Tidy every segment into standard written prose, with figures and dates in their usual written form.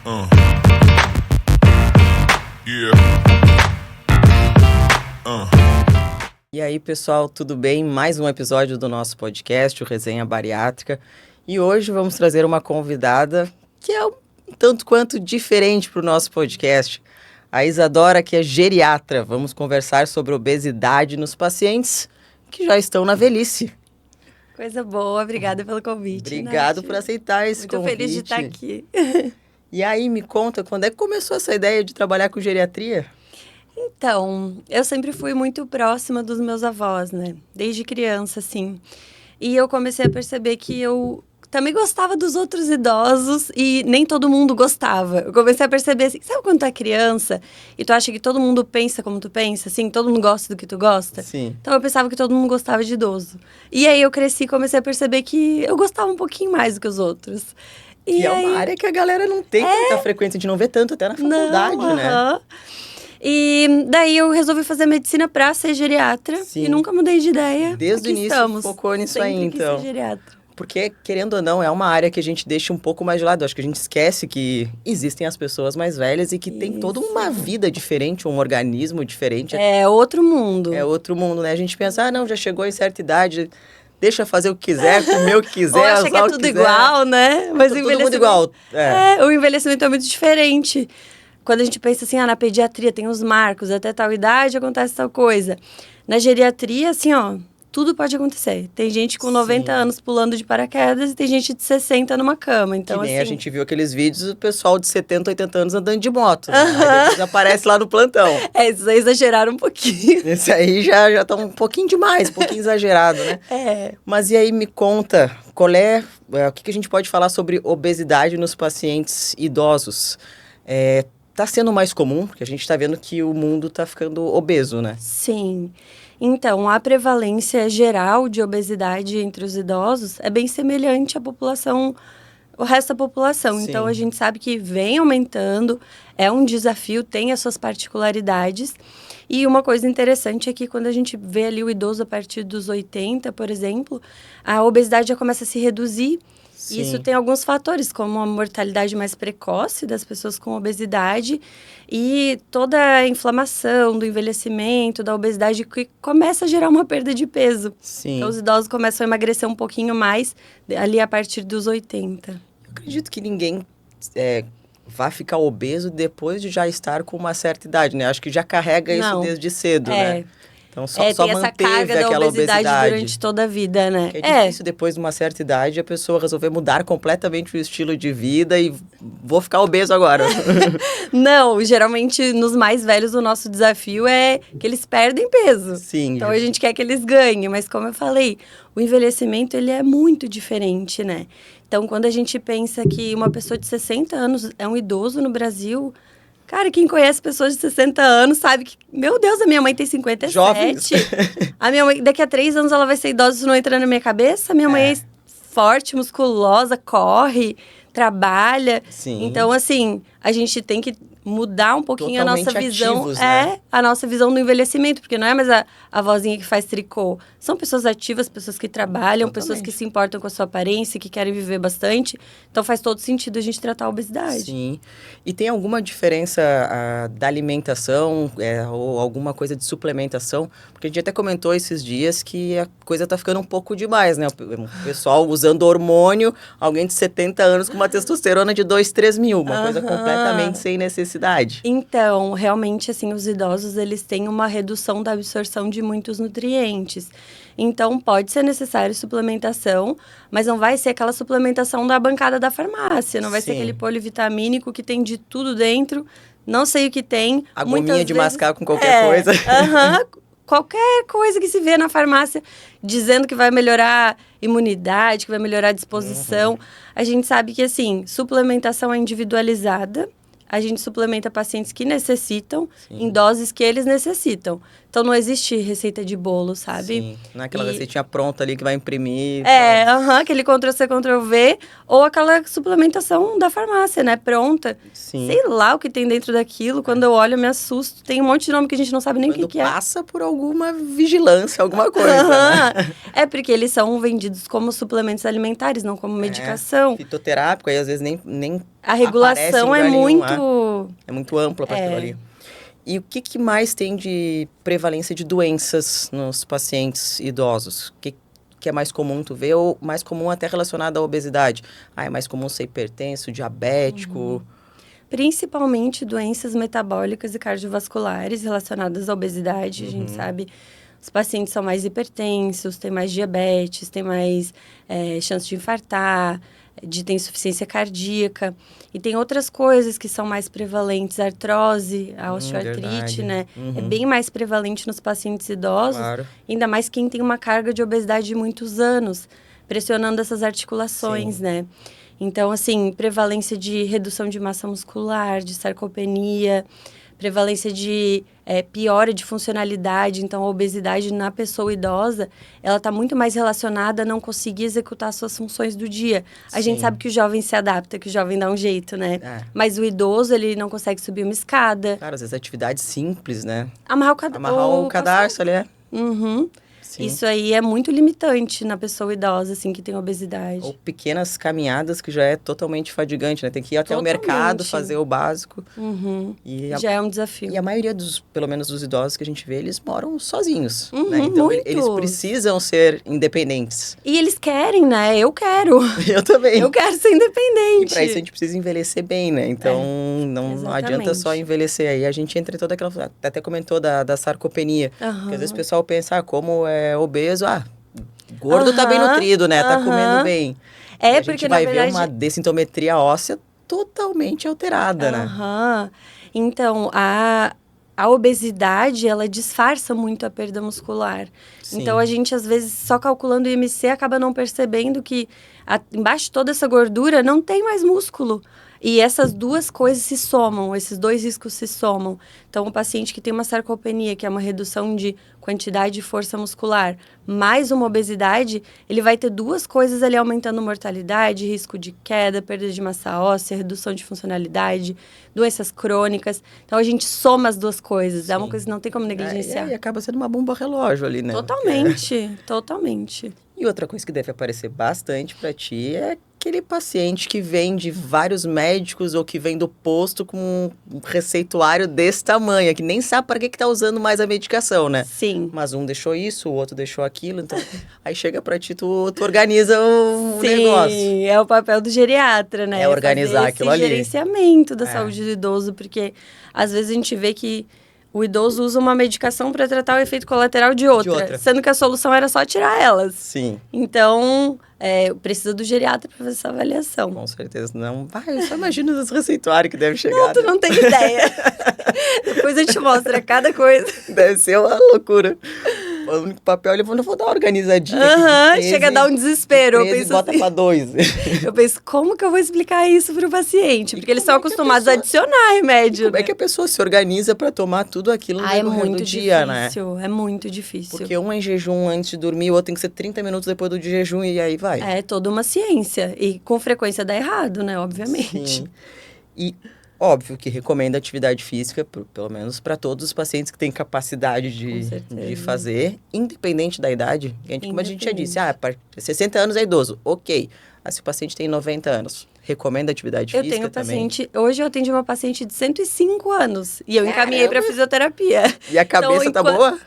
Yeah. E aí, pessoal, tudo bem? Mais um episódio do nosso podcast, o Resenha Bariátrica. E hoje vamos trazer uma convidada que é um tanto quanto diferente para o nosso podcast. A Isadora, que é geriatra. Vamos conversar sobre obesidade nos pacientes que já estão na velhice. Coisa boa, obrigada pelo convite. Obrigado Nath. por aceitar esse Muito convite. feliz de estar aqui. E aí, me conta, quando é que começou essa ideia de trabalhar com geriatria? Então, eu sempre fui muito próxima dos meus avós, né? Desde criança, assim. E eu comecei a perceber que eu também gostava dos outros idosos e nem todo mundo gostava. Eu comecei a perceber assim, sabe quando tu é criança e tu acha que todo mundo pensa como tu pensa, assim, todo mundo gosta do que tu gosta? Sim. Então eu pensava que todo mundo gostava de idoso. E aí eu cresci e comecei a perceber que eu gostava um pouquinho mais do que os outros. E é uma área que a galera não tem tanta frequência, a gente não vê tanto até na faculdade, não, né? E daí eu resolvi fazer medicina pra ser geriatra. Sim. E nunca mudei de ideia. Desde o Aqui início estamos. focou nisso Sempre aí, quis então. ser geriatra. Porque, querendo ou não, é uma área que a gente deixa um pouco mais de lado. Acho que a gente esquece que existem as pessoas mais velhas e que tem toda uma vida diferente, um organismo diferente. É outro mundo. É outro mundo, né? A gente pensa, não, já chegou em certa idade, deixa fazer o que quiser, comer o que quiser, Ou acha que é usar o tudo quiser. igual, né? Mas o Todo mundo igual. o envelhecimento é muito diferente. Quando a gente pensa assim, na pediatria tem os marcos, até tal idade acontece tal coisa. Na geriatria, assim, tudo pode acontecer. Tem gente com 90 anos pulando de paraquedas e tem gente de 60 numa cama. Então, que nem assim, a gente viu aqueles vídeos do pessoal de 70, 80 anos andando de moto. Né? Aí depois aparece lá no plantão. Esses aí exageraram um pouquinho. Esse aí já tá um pouquinho demais, um pouquinho exagerado, né? Mas e aí, me conta, o que a gente pode falar sobre obesidade nos pacientes idosos? Tá sendo mais comum, porque a gente tá vendo que o mundo tá ficando obeso, né? Sim. Então, a prevalência geral de obesidade entre os idosos é bem semelhante à população, o resto da população. Sim. Então, a gente sabe que vem aumentando, é um desafio, tem as suas particularidades. E uma coisa interessante é que quando a gente vê ali o idoso a partir dos 80, por exemplo, a obesidade já começa a se reduzir. Sim. Isso tem alguns fatores, como a mortalidade mais precoce das pessoas com obesidade e toda a inflamação do envelhecimento, da obesidade, que começa a gerar uma perda de peso. Sim. Então, os idosos começam a emagrecer um pouquinho mais ali a partir dos 80. Eu acredito que ninguém vai ficar obeso depois de já estar com uma certa idade, né? Acho que já carrega isso desde cedo, né? Então, só tem essa manteve carga da aquela obesidade obesidade durante toda a vida, né? É difícil, depois de uma certa idade, a pessoa resolver mudar completamente o estilo de vida e vou ficar obeso agora. Não, geralmente, nos mais velhos, o nosso desafio é que eles perdem peso. Sim. Então, a gente quer que eles ganhem. Mas, como eu falei, o envelhecimento, ele é muito diferente, né? Então, quando a gente pensa que uma pessoa de 60 anos é um idoso no Brasil... Cara, quem conhece pessoas de 60 anos sabe que... Meu Deus, a minha mãe tem 57. Jovens. A minha mãe, daqui a 3 anos, ela vai ser idosa, isso não entra na minha cabeça. A minha mãe é forte, musculosa, corre, trabalha. Sim. Então, assim, a gente tem que mudar um pouquinho Totalmente a nossa visão. ativos, né? A nossa visão do envelhecimento, porque não é mais a vozinha que faz tricô. São pessoas ativas, pessoas que trabalham, pessoas que se importam com a sua aparência, que querem viver bastante. Então, faz todo sentido a gente tratar a obesidade. Sim. E tem alguma diferença da alimentação ou alguma coisa de suplementação? Porque a gente até comentou esses dias que a coisa tá ficando um pouco demais, né? O pessoal usando hormônio, alguém de 70 anos com uma testosterona de 2, 3 mil. Uma coisa completamente sem necessidade. Então, realmente, assim, os idosos, eles têm uma redução da absorção de muitos nutrientes. Então, pode ser necessário suplementação, mas não vai ser aquela suplementação da bancada da farmácia. Não vai ser aquele polivitamínico que tem de tudo dentro. Não sei o que tem. A gominha de mascar com qualquer coisa. Qualquer coisa que se vê na farmácia dizendo que vai melhorar imunidade, que vai melhorar a disposição. A gente sabe que, assim, suplementação é individualizada. A gente suplementa pacientes que necessitam, em doses que eles necessitam. Então, não existe receita de bolo, sabe? Sim, não é aquela receitinha pronta ali que vai imprimir. Aquele Ctrl-C, Ctrl-V, ou aquela suplementação da farmácia, né? Pronta. Sim. Sei lá o que tem dentro daquilo. Quando eu olho, eu me assusto. Tem um monte de nome que a gente não sabe nem o que é. Passa por alguma vigilância, alguma coisa, né? É porque eles são vendidos como suplementos alimentares, não como medicação. Fitoterápico, aí às vezes nem a regulação é muito... É muito ampla para aquilo ali. E o que mais tem de prevalência de doenças nos pacientes idosos? O que é mais comum tu ver, ou mais comum até relacionado à obesidade? É mais comum ser hipertenso, diabético? Principalmente doenças metabólicas e cardiovasculares relacionadas à obesidade. A gente sabe, os pacientes são mais hipertensos, têm mais diabetes, têm mais chance de infartar, de ter insuficiência cardíaca. E tem outras coisas que são mais prevalentes, a artrose, a osteoartrite, né? É bem mais prevalente nos pacientes idosos, ainda mais quem tem uma carga de obesidade de muitos anos, pressionando essas articulações, né? Então, assim, prevalência de redução de massa muscular, de sarcopenia, prevalência de piora de funcionalidade. Então, a obesidade na pessoa idosa, ela está muito mais relacionada a não conseguir executar suas funções do dia. A gente sabe que o jovem se adapta, que o jovem dá um jeito, né? Mas o idoso, ele não consegue subir uma escada. Claro, às vezes atividades simples, né? Amarrar o cadarço ali, Sim. Isso aí é muito limitante na pessoa idosa, assim, que tem obesidade. Ou pequenas caminhadas, que já é totalmente fadigante, né? Tem que ir até o mercado, fazer o básico. Já é um desafio. E a maioria pelo menos dos idosos que a gente vê, eles moram sozinhos, né? Então, eles precisam ser independentes. E eles querem, né? Eu quero. Eu também. Eu quero ser independente. E para isso a gente precisa envelhecer bem, né? Então, não adianta só envelhecer. Aí a gente entra em toda aquela... Até comentou da sarcopenia. Que às vezes o pessoal pensa, como é obeso, gordo tá bem nutrido, né? Tá comendo bem. A gente vai ver uma dessintometria óssea totalmente alterada, né? Então, a obesidade, ela disfarça muito a perda muscular. Sim. Então, a gente, às vezes, só calculando o IMC, acaba não percebendo que embaixo de toda essa gordura não tem mais músculo. E essas duas coisas se somam, esses dois riscos se somam. Então, o paciente que tem uma sarcopenia, que é uma redução de quantidade de força muscular, mais uma obesidade, ele vai ter duas coisas ali aumentando mortalidade, risco de queda, perda de massa óssea, redução de funcionalidade, doenças crônicas. Então, a gente soma as duas coisas. É uma coisa que não tem como negligenciar. E acaba sendo uma bomba relógio ali, né? Totalmente. E outra coisa que deve aparecer bastante para ti é aquele paciente que vem de vários médicos ou que vem do posto com um receituário desse tamanho, que nem sabe para que tá usando mais a medicação, né? Sim. Mas um deixou isso, o outro deixou aquilo, então aí chega para ti, tu organiza o negócio. Sim, é o papel do geriatra, né? É organizar aquilo ali. Gerenciamento da saúde do idoso, porque às vezes a gente vê que o idoso usa uma medicação para tratar o efeito colateral de outra, sendo que a solução era só tirar elas. Sim. Então, precisa do geriatra para fazer essa avaliação. Com certeza não. Vai, só imagina os receituários que deve chegar. Não, tu não tem ideia. Depois eu te mostro cada coisa. Deve ser uma loucura. O único papel, ele falou, não vou dar uma organizadinha. Chega a dar um desespero. Eu penso bota pra 2. Eu penso, como que eu vou explicar isso pro paciente? Porque eles são acostumados a adicionar remédio. Como é que a pessoa se organiza pra tomar tudo aquilo no decorrer do dia, né? É muito difícil. Porque um é em jejum antes de dormir, o outro tem que ser 30 minutos depois do jejum e aí vai. É toda uma ciência. E com frequência dá errado, né? Obviamente. Sim. E óbvio que recomenda atividade física, pelo menos para todos os pacientes que têm capacidade de fazer, independente da idade. Como a gente já disse, 60 anos é idoso, ok. Mas se o paciente tem 90 anos, recomenda atividade física também? Hoje eu atendi uma paciente de 105 anos e eu encaminhei para fisioterapia. E a cabeça tá boa?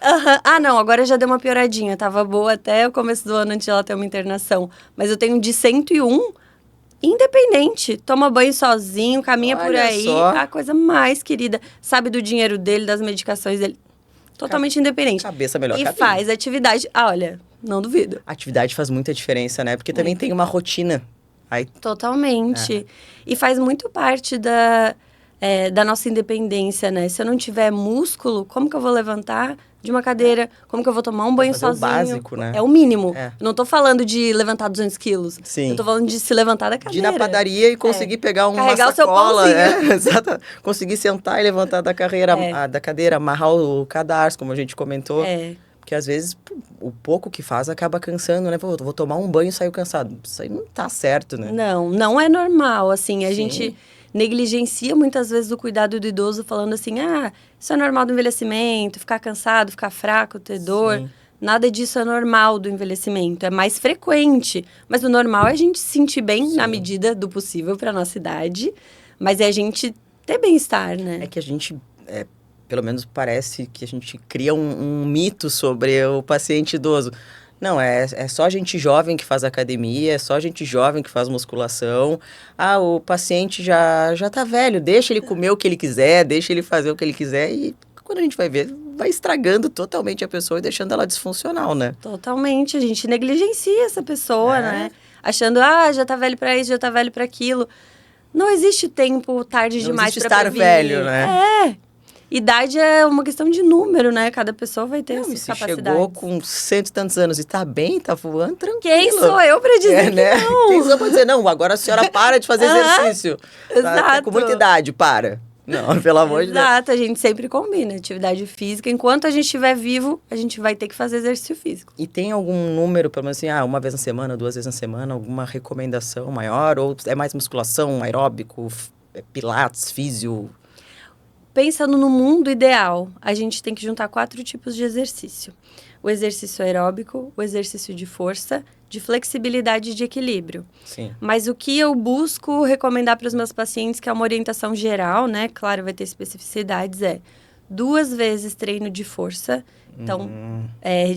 Não, agora já deu uma pioradinha. Tava boa até o começo do ano antes de ela ter uma internação. Mas eu tenho de 101... independente, toma banho sozinho, caminha por aí, a coisa mais querida, sabe do dinheiro dele, das medicações dele, totalmente independente. Cabeça melhor. E faz atividade, olha, não duvido. Atividade faz muita diferença, né? Porque também tem uma rotina. Totalmente. E faz muito parte da nossa independência, né? Se eu não tiver músculo, como que eu vou levantar de uma cadeira, como que eu vou tomar um banho fazer sozinho. o básico, né? É o mínimo. É. Eu não tô falando de levantar 200 quilos. Sim. Eu tô falando de se levantar da De cadeira. ir na padaria e conseguir pegar uma Carregar sacola. o seu pãozinho. Exato. Conseguir sentar e levantar da da cadeira, amarrar o cadarço, como a gente comentou. Porque às vezes o pouco que faz acaba cansando, né? Pô, vou tomar um banho e saio cansado. Isso aí não tá certo, né? Não é normal, assim, a gente negligencia muitas vezes o cuidado do idoso falando assim, isso é normal do envelhecimento, ficar cansado, ficar fraco, ter dor. Sim. Nada disso é normal do envelhecimento, é mais frequente. Mas o normal é a gente se sentir bem na medida do possível para nossa idade, mas é a gente ter bem-estar, né? É que a gente, pelo menos parece que a gente cria um mito sobre o paciente idoso. Não, é só gente jovem que faz academia, é só gente jovem que faz musculação. O paciente já tá velho, deixa ele comer o que ele quiser, deixa ele fazer o que ele quiser e quando a gente vai ver, vai estragando totalmente a pessoa e deixando ela disfuncional, né? Totalmente, a gente negligencia essa pessoa, né? Achando, já tá velho pra isso, já tá velho pra aquilo. Não existe tempo tarde demais pra estar prevenir. velho, né? Idade é uma questão de número, né? Cada pessoa vai ter essas capacidades. Chegou com 100 e tantos anos e tá bem, tá voando, tranquilo. Quem sou eu pra dizer que né? não? Quem sou eu pra dizer, não, agora a senhora para de fazer exercício. Exato. Tá com muita idade, para. Não, pelo amor de Deus. Exato, a gente sempre combina atividade física. Enquanto a gente estiver vivo, a gente vai ter que fazer exercício físico. E tem algum número, pelo menos assim, uma vez na semana, 2 vezes na semana, alguma recomendação maior? Ou é mais musculação, aeróbico, pilates, físio? Pensando no mundo ideal, a gente tem que juntar 4 tipos de exercício. O exercício aeróbico, o exercício de força, de flexibilidade e de equilíbrio. Sim. Mas o que eu busco recomendar para os meus pacientes, que é uma orientação geral, né? Claro, vai ter especificidades, 2 vezes treino de força. Então,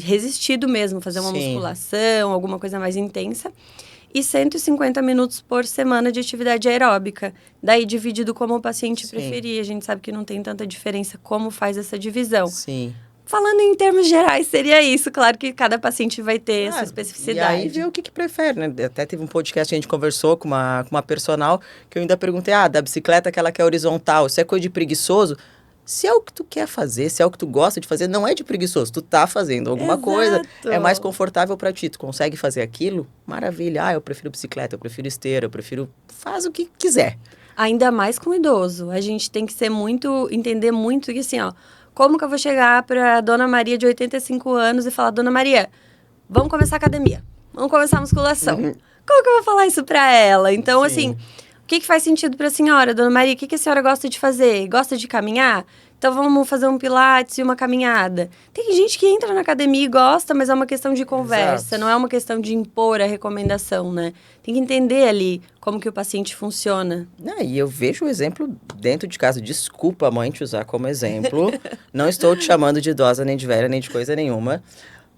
resistido mesmo, fazer uma musculação, alguma coisa mais intensa. E 150 minutos por semana de atividade aeróbica. Daí, dividido como o paciente preferir. A gente sabe que não tem tanta diferença como faz essa divisão. Sim. Falando em termos gerais, seria isso. Claro que cada paciente vai ter essa especificidade. E aí, ver o que prefere, né? Até teve um podcast que a gente conversou com uma personal, que eu ainda perguntei, da bicicleta que ela quer horizontal, se é coisa de preguiçoso? Se é o que tu quer fazer, se é o que tu gosta de fazer, não é de preguiçoso. Tu tá fazendo alguma coisa, é mais confortável pra ti. Tu consegue fazer aquilo? Maravilha. Eu prefiro bicicleta, eu prefiro esteira, eu prefiro... Faz o que quiser. Ainda mais com o idoso. A gente tem que entender muito que assim, como que eu vou chegar pra Dona Maria de 85 anos e falar, Dona Maria, vamos começar a academia, vamos começar a musculação. Como que eu vou falar isso pra ela? Então, assim... O que faz sentido para a senhora, Dona Maria? O que a senhora gosta de fazer? Gosta de caminhar? Então, vamos fazer um pilates e uma caminhada. Tem gente que entra na academia e gosta, mas é uma questão de conversa. Não é uma questão de impor a recomendação, né? Tem que entender ali como que o paciente funciona. E eu vejo o exemplo dentro de casa. Desculpa, mãe, te usar como exemplo. Não estou te chamando de idosa, nem de velha, nem de coisa nenhuma.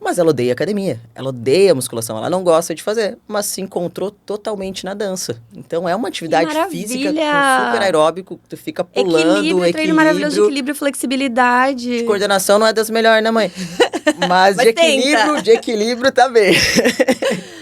Mas ela odeia academia, ela odeia musculação, ela não gosta de fazer, mas se encontrou totalmente na dança. Então é uma atividade física com super aeróbico, tu fica pulando, equilíbrio. Treino maravilhoso de equilíbrio, flexibilidade. De coordenação não é das melhores, né, mãe? Mas de equilíbrio tá bem.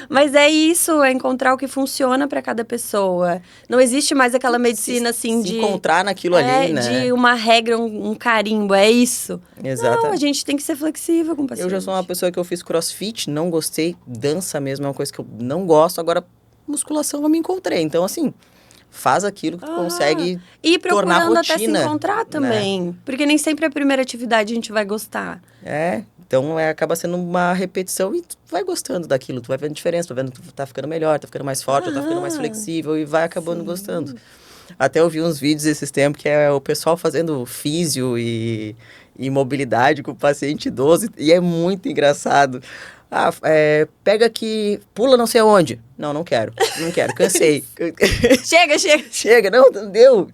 Mas é isso, é encontrar o que funciona para cada pessoa. Não existe mais aquela medicina assim de... Se encontrar naquilo ali, né? De uma regra, um carimbo, é isso. Exato. Não, a gente tem que ser flexível com o paciente. Eu já sou uma pessoa que eu fiz crossfit, não gostei. Dança mesmo é uma coisa que eu não gosto. Agora, musculação eu me encontrei. Então, assim, faz aquilo que tu consegue e tornar rotina. E procurando até se encontrar também. Né? Porque nem sempre a primeira atividade a gente vai gostar. Então, acaba sendo uma repetição e tu vai gostando daquilo, tu vai vendo diferença, tu vai vendo que tu tá ficando melhor, tá ficando mais forte, tá ficando mais flexível e vai acabando gostando. Até eu vi uns vídeos esses tempos que é o pessoal fazendo físio e mobilidade com o paciente idoso e é muito engraçado. Pega aqui, pula não sei aonde. Não quero, cansei. Chega, não, deu.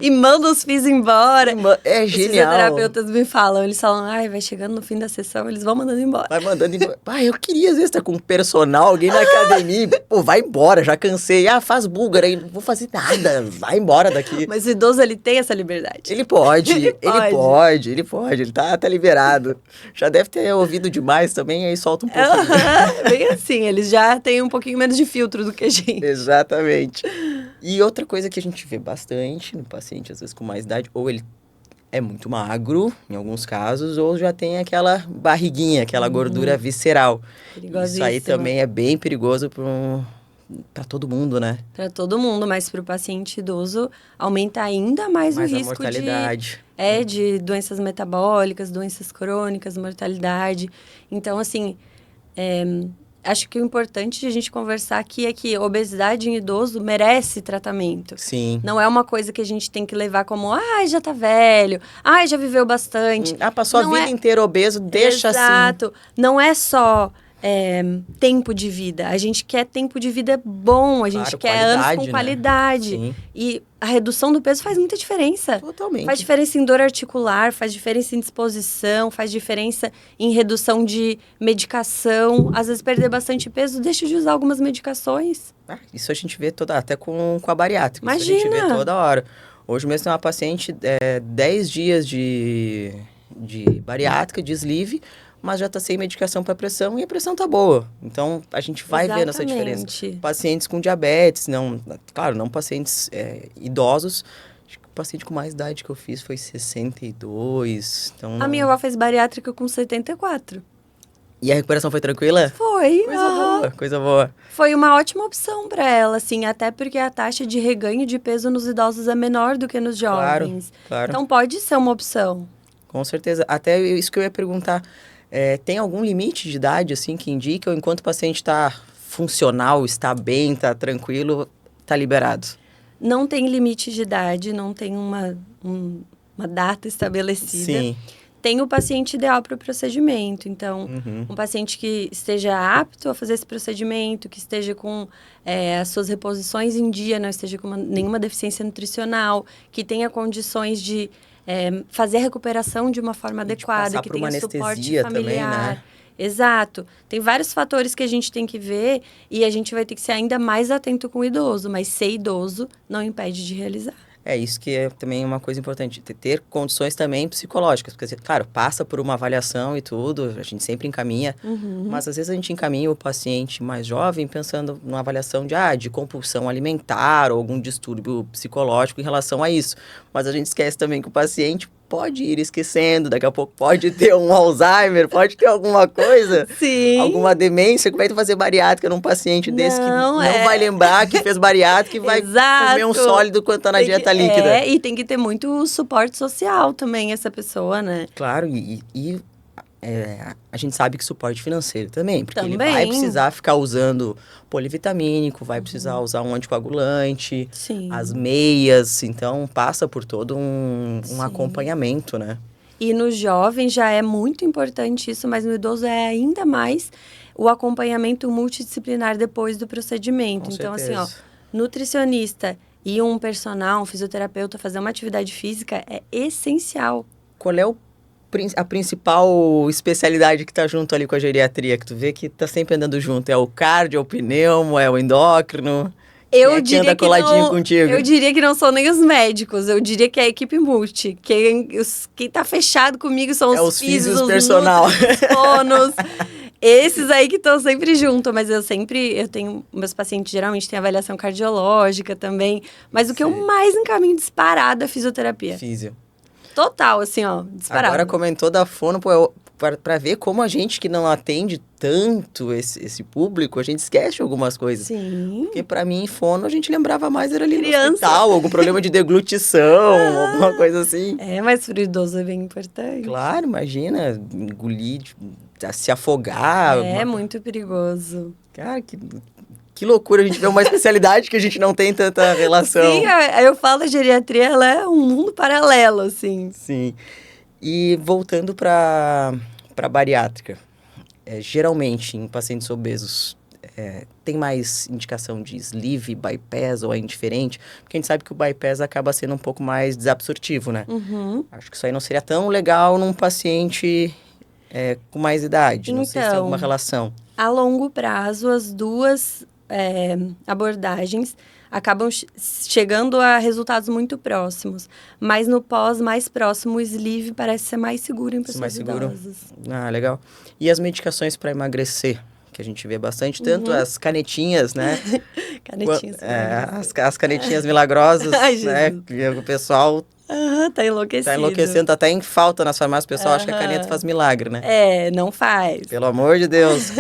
E manda os FIIs embora. É genial. Os fisioterapeutas me falam, eles falam, vai chegando no fim da sessão, eles vão mandando embora. Vai mandando embora. Eu queria às vezes estar com um personal, alguém na academia, vai embora, já cansei. Faz búlgara aí, não vou fazer nada, vai embora daqui. Mas o idoso, ele tem essa liberdade. Ele pode, ele tá liberado. Já deve ter ouvido demais também, aí solta um pouquinho. Bem assim, eles já têm um pouquinho menos de filtro do que a gente. Exatamente. E outra coisa que a gente vê bastante no paciente, às vezes com mais idade, ou ele é muito magro, em alguns casos, ou já tem aquela barriguinha, aquela gordura visceral. Isso aí também é bem perigoso para todo mundo, né? Para todo mundo, mas para o paciente idoso aumenta ainda mais o risco a mortalidade. de doenças metabólicas, doenças crônicas, mortalidade. Então, assim, acho que o importante de a gente conversar aqui é que obesidade em idoso merece tratamento. Sim. Não é uma coisa que a gente tem que levar como, já tá velho, já viveu bastante. Passou a vida inteira obeso, deixa assim. Exato. Não é só tempo de vida. A gente quer tempo de vida bom, a gente quer anos com qualidade. Sim. E a redução do peso faz muita diferença. Totalmente. Faz diferença em dor articular, faz diferença em disposição, faz diferença em redução de medicação. Às vezes perder bastante peso, deixa de usar algumas medicações. Isso a gente vê até com a bariátrica. Imagina. Isso a gente vê toda hora. Hoje mesmo tem uma paciente, 10 dias de bariátrica, de sleeve, mas já está sem medicação para pressão e a pressão tá boa. Então, a gente vai vendo essa diferença. Pacientes com diabetes, não pacientes idosos. Acho que o paciente com mais idade que eu fiz foi 62. Então, a minha avó fez bariátrica com 74. E a recuperação foi tranquila? Foi. Coisa boa. Foi uma ótima opção para ela, assim, até porque a taxa de reganho de peso nos idosos é menor do que nos jovens. Claro. Então, pode ser uma opção. Com certeza. Até isso que eu ia perguntar. Tem algum limite de idade, assim, que indica, ou enquanto o paciente está funcional, está bem, está tranquilo, está liberado? Não tem limite de idade, não tem uma data estabelecida. Sim. Tem o paciente ideal para o procedimento. Então, um paciente que esteja apto a fazer esse procedimento, que esteja com as suas reposições em dia, não esteja com nenhuma deficiência nutricional, que tenha condições de fazer a recuperação de uma forma adequada, que tenha suporte familiar. Também, né? Exato. Tem vários fatores que a gente tem que ver e a gente vai ter que ser ainda mais atento com o idoso, mas ser idoso não impede de realizar. Isso que é também uma coisa importante, ter condições também psicológicas, porque, claro, passa por uma avaliação e tudo, a gente sempre encaminha, mas às vezes a gente encaminha o paciente mais jovem pensando numa avaliação de compulsão alimentar ou algum distúrbio psicológico em relação a isso, mas a gente esquece também que o paciente pode ir esquecendo, daqui a pouco pode ter um Alzheimer, pode ter alguma coisa, Sim. Alguma demência, como é que tu fazer bariátrica num paciente desse que não vai lembrar que fez bariátrica e vai comer um sólido quando tá na dieta líquida. E tem que ter muito suporte social também, essa pessoa, né? Claro, a gente sabe que suporte financeiro também, porque ele vai precisar ficar usando polivitamínico, vai precisar usar um anticoagulante, as meias, então passa por todo um acompanhamento, né? E no jovem já é muito importante isso, mas no idoso é ainda mais o acompanhamento multidisciplinar depois do procedimento. Então, assim, nutricionista e um personal, um fisioterapeuta fazer uma atividade física é essencial. Qual é a principal especialidade que tá junto ali com a geriatria, que tu vê que tá sempre andando junto? É o cardio, é o pneumo, é o endócrino? Eu diria que coladinho contigo? Eu diria que não são nem os médicos, eu diria que é a equipe multi. Quem tá fechado comigo são os físicos, os personal. fonos. Esses aí que estão sempre junto, mas eu tenho, meus pacientes geralmente têm avaliação cardiológica também, mas o que eu mais encaminho disparado é fisioterapia. Físio. Total, assim, disparado. Agora comentou da fono, para ver como a gente que não atende tanto esse público, a gente esquece algumas coisas. Sim. Porque para mim, fono, a gente lembrava mais, era ali no hospital, algum problema de deglutição, alguma coisa assim. Mas pro idoso é bem importante. Claro, imagina, engolir, se afogar. É muito perigoso. Cara, que loucura, a gente vê uma especialidade que a gente não tem tanta relação. Sim, eu falo, a geriatria, ela é um mundo paralelo, assim. Sim. E voltando para bariátrica, geralmente em pacientes obesos, tem mais indicação de sleeve, bypass ou é indiferente? Porque a gente sabe que o bypass acaba sendo um pouco mais desabsortivo, né? Acho que isso aí não seria tão legal num paciente com mais idade, não sei se tem alguma relação. A longo prazo, as duas abordagens acabam chegando a resultados muito próximos. Mas no pós mais próximo, o sleeve parece ser mais seguro em pessoas idosas. Ah, legal. E as medicações para emagrecer? Que a gente vê bastante, tanto as canetinhas, né? Canetinhas. As canetinhas milagrosas, Ai, né? Que o pessoal tá enlouquecido. Tá enlouquecendo, tá até em falta nas farmácias. O pessoal acha que a caneta faz milagre, né? Não faz. Pelo amor de Deus.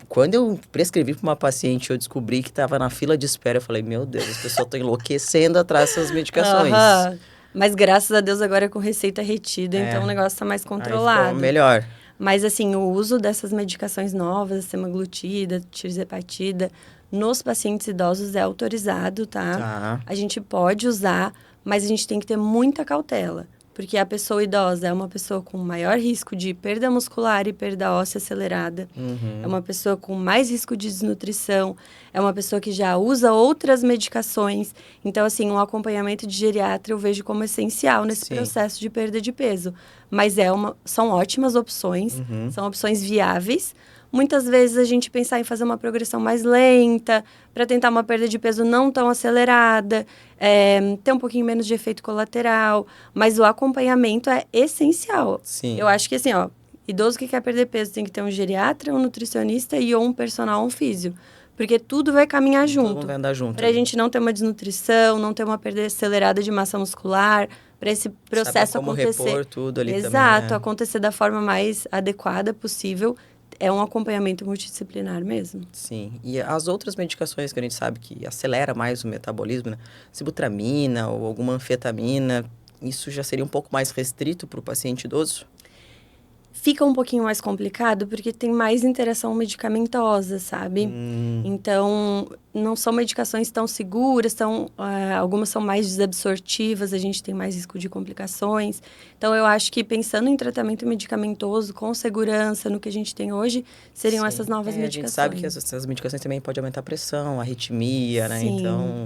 Quando eu prescrevi para uma paciente, eu descobri que estava na fila de espera. Eu falei, meu Deus, as pessoas estão enlouquecendo atrás dessas medicações. Mas graças a Deus agora é com receita retida, então o negócio tá mais controlado. Aí ficou melhor. Mas assim, o uso dessas medicações novas, semaglutida, tirzepatida, nos pacientes idosos é autorizado, tá? A gente pode usar, mas a gente tem que ter muita cautela. Porque a pessoa idosa é uma pessoa com maior risco de perda muscular e perda óssea acelerada. É uma pessoa com mais risco de desnutrição. É uma pessoa que já usa outras medicações. Então, assim, um acompanhamento de geriatra eu vejo como essencial nesse processo de perda de peso. Mas são ótimas opções, são opções viáveis. Muitas vezes a gente pensar em fazer uma progressão mais lenta, para tentar uma perda de peso não tão acelerada, ter um pouquinho menos de efeito colateral, mas o acompanhamento é essencial. Sim. Eu acho que assim, idoso que quer perder peso tem que ter um geriatra, um nutricionista e ou um personal, um físio. Porque tudo vai caminhar junto. Tudo vai andar junto. Para a gente não ter uma desnutrição, não ter uma perda acelerada de massa muscular, para esse processo como acontecer. Repor tudo ali Exato, também, acontecer da forma mais adequada possível. É um acompanhamento multidisciplinar mesmo. Sim. E as outras medicações que a gente sabe que acelera mais o metabolismo, né? Sibutramina ou alguma anfetamina, isso já seria um pouco mais restrito para o paciente idoso? Fica um pouquinho mais complicado porque tem mais interação medicamentosa, sabe? Então, não são medicações tão seguras, algumas são mais desabsortivas, a gente tem mais risco de complicações. Então, eu acho que pensando em tratamento medicamentoso com segurança, no que a gente tem hoje, seriam essas novas medicações. A gente sabe que essas medicações também podem aumentar a pressão, a arritmia, né? Sim, Então...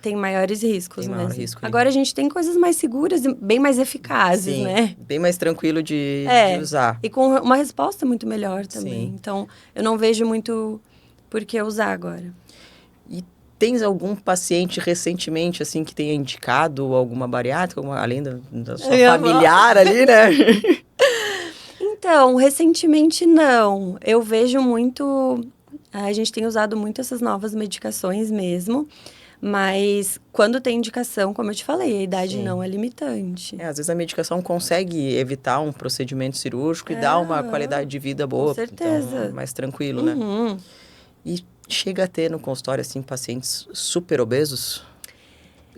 tem maiores riscos, tem maior risco. Agora a gente tem coisas mais seguras e bem mais eficazes, né? Bem mais tranquilo de usar. E com uma resposta muito melhor também. Sim. Então, eu não vejo muito por que usar agora. E tens algum paciente recentemente, assim, que tenha indicado alguma bariátrica, além da sua familiar ali, né? Então, recentemente não. Eu vejo muito... A gente tem usado muito essas novas medicações mesmo. Mas quando tem indicação, como eu te falei, a idade não é limitante. Às vezes a medicação consegue evitar um procedimento cirúrgico e dar uma qualidade de vida boa. Com certeza. Então, mais tranquilo, né? E chega a ter no consultório, assim, pacientes super obesos?